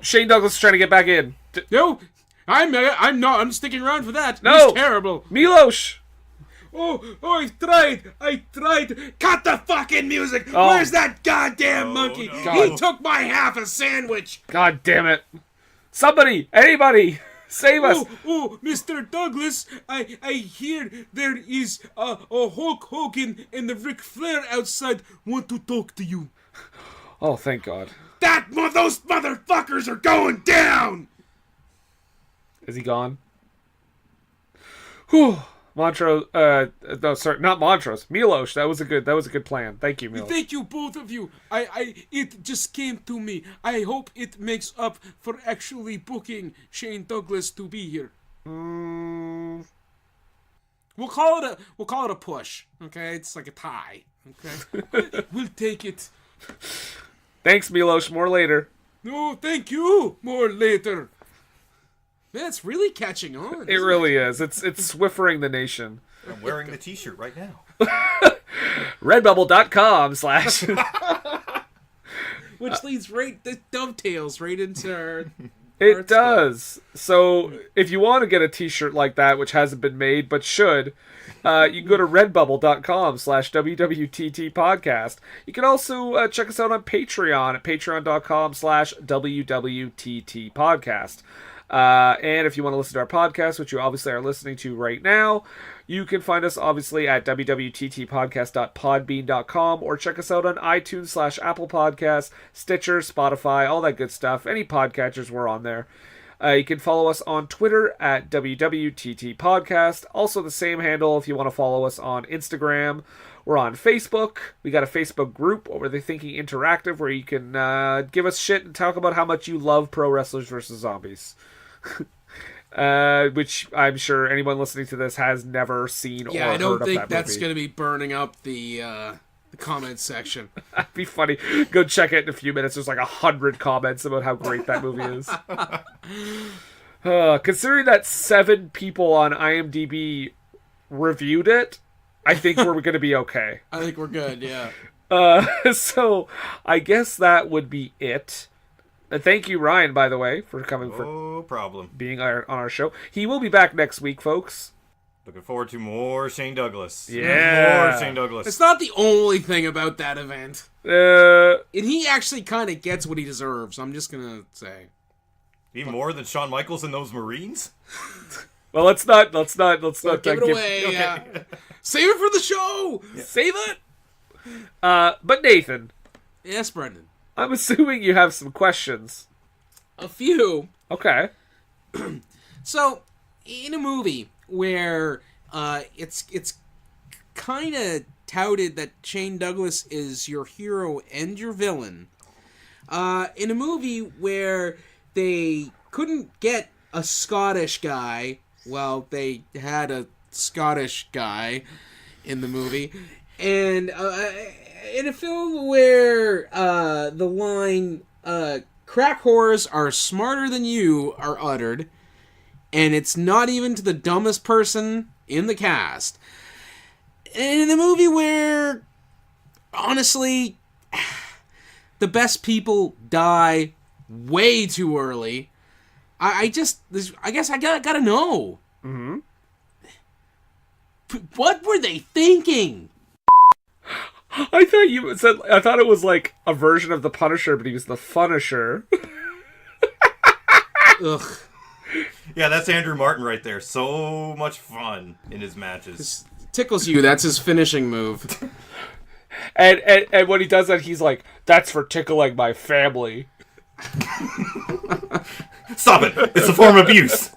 Shane Douglas is trying to get back in. No, I'm not. I'm sticking around for that. No. He's terrible. Milos. Oh, I tried. Cut the fucking music. Oh. Where's that goddamn monkey? No. He took my half a sandwich. God damn it. Somebody, anybody, save us. Oh, Mr. Douglas, I hear there is a Hulk Hogan and the Ric Flair outside want to talk to you. Oh, thank God. Those motherfuckers are going down. Is he gone? Whew. Montrose, no, sorry, not Montrose. Milos, that was a good plan. Thank you, Milos. Thank you, both of you. It just came to me. I hope it makes up for actually booking Shane Douglas to be here. We'll call it a push. Okay, it's like a tie. Okay, we'll take it. Thanks, Milos. More later. No, thank you. More later. Man, it's really catching on. It really is. It's Swiffering the nation. I'm wearing the t-shirt right now. Redbubble.com/ Which leads dovetails right into our... It does. So, if you want to get a t-shirt like that, which hasn't been made, but should, you can go to redbubble.com/ WWTT podcast. You can also check us out on Patreon at patreon.com/ WWTT podcast. And if you want to listen to our podcast, which you obviously are listening to right now, you can find us obviously at www.ttpodcast.podbean.com or check us out on iTunes / Apple Podcasts, Stitcher, Spotify, all that good stuff. Any podcatchers, we're on there. You can follow us on Twitter at WWTT Also the same handle if you want to follow us on Instagram. We're on Facebook. We got a Facebook group, Over the Thinking Interactive, where you can give us shit and talk about how much you love Pro Wrestlers vs. Zombies. Which I'm sure anyone listening to this has never seen or heard of that movie. Yeah, I don't think that's going to be burning up the comments section. That'd be funny. Go check it in a few minutes. There's like 100 comments about how great that movie is. Considering that 7 people on IMDb reviewed it, I think we're going to be okay. I think we're good, yeah. So I guess that would be it. Thank you, Ryan, by the way, for coming No problem. Being on our show. He will be back next week, folks. Looking forward to more Shane Douglas. Yeah. More Shane Douglas. It's not the only thing about that event. And he actually kind of gets what he deserves, I'm just going to say. Even more than Shawn Michaels and those Marines? Well, let's not give it away. Okay. Save it for the show. Yeah. Save it. But Nathan. Yes, Brendan. I'm assuming you have some questions. A few. Okay. So, in a movie where it's kind of touted that Shane Douglas is your hero and your villain, in a movie where they couldn't get a Scottish guy, well, they had a Scottish guy in the movie, and in a film where the line crack whores are smarter than you are uttered, and it's not even to the dumbest person in the cast, and in a movie where honestly the best people die way too early, I guess I gotta know. Mm-hmm. What were they thinking? I thought it was like a version of the Punisher, but he was the Funisher. Ugh. Yeah, that's Andrew Martin right there. So much fun in his matches. This tickles you. That's his finishing move. and when he does that, he's like, "That's for tickling my family." Stop it! It's a form of abuse.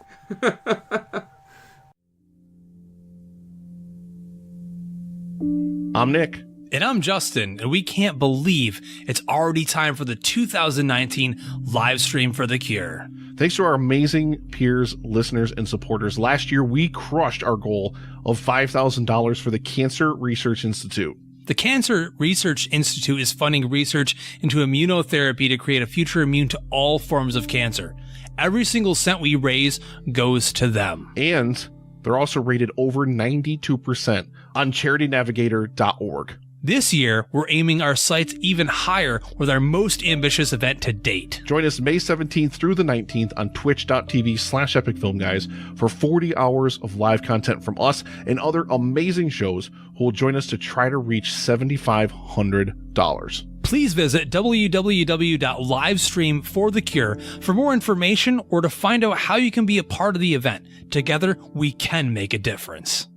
I'm Nick. And I'm Justin, and we can't believe it's already time for the 2019 live stream for The Cure. Thanks to our amazing peers, listeners, and supporters, last year we crushed our goal of $5,000 for the Cancer Research Institute. The Cancer Research Institute is funding research into immunotherapy to create a future immune to all forms of cancer. Every single cent we raise goes to them. And they're also rated over 92% on charitynavigator.org. This year, we're aiming our sights even higher with our most ambitious event to date. Join us May 17th through the 19th on twitch.tv/epicfilmguys for 40 hours of live content from us and other amazing shows who will join us to try to reach $7,500. Please visit www.livestreamforthecure for more information or to find out how you can be a part of the event. Together, we can make a difference.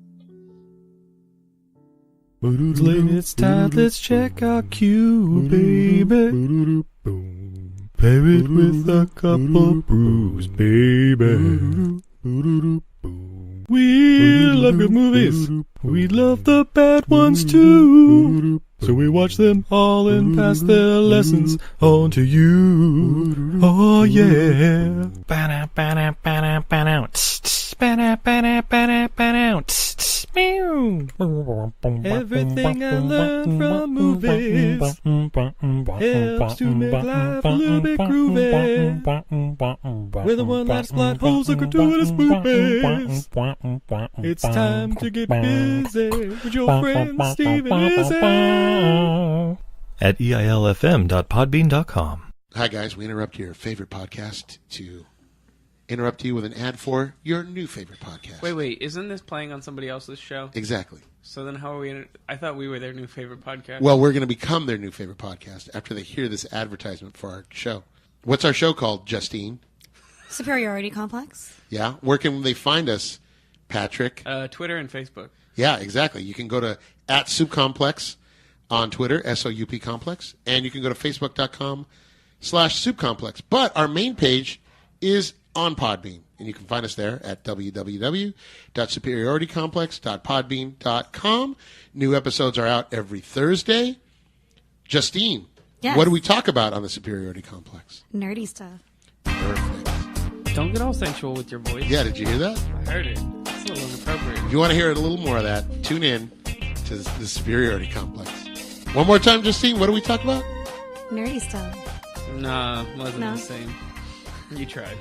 It's time, let's check our cue, baby. Pair it with a couple brews, baby. We love good movies. We love the bad ones too. So we watch them all and pass their lessons on to you. Oh yeah. Everything I learned from movies helps to make life a little bit groovy. Whether one last plot holes or gratuitous movies, it's time to get busy with your friend Steve and Izzy. At eilfm.podbean.com. Hi guys, we interrupt your favorite podcast to interrupt you with an ad for your new favorite podcast. Wait, isn't this playing on somebody else's show? Exactly. So then how are we I thought we were their new favorite podcast. Well, we're going to become their new favorite podcast after they hear this advertisement for our show. What's our show called, Justine? Superiority Complex. Yeah? Where can they find us, Patrick? Twitter and Facebook. Yeah, exactly. You can go to @SoupComplex on Twitter, SOUP Complex, and you can go to Facebook.com/SoupComplex. But our main page is on Podbean, and you can find us there at www.superioritycomplex.podbean.com. New episodes are out every Thursday. Justine, yes. What do we talk about on the Superiority Complex? Nerdy stuff. Perfect. Don't get all sensual with your voice. Yeah, did you hear that? I heard it. It's a little inappropriate. If you want to hear a little more of that, tune in to the Superiority Complex. One more time, Justine, what do we talk about? Nerdy stuff. Nah, wasn't No. the same. You tried.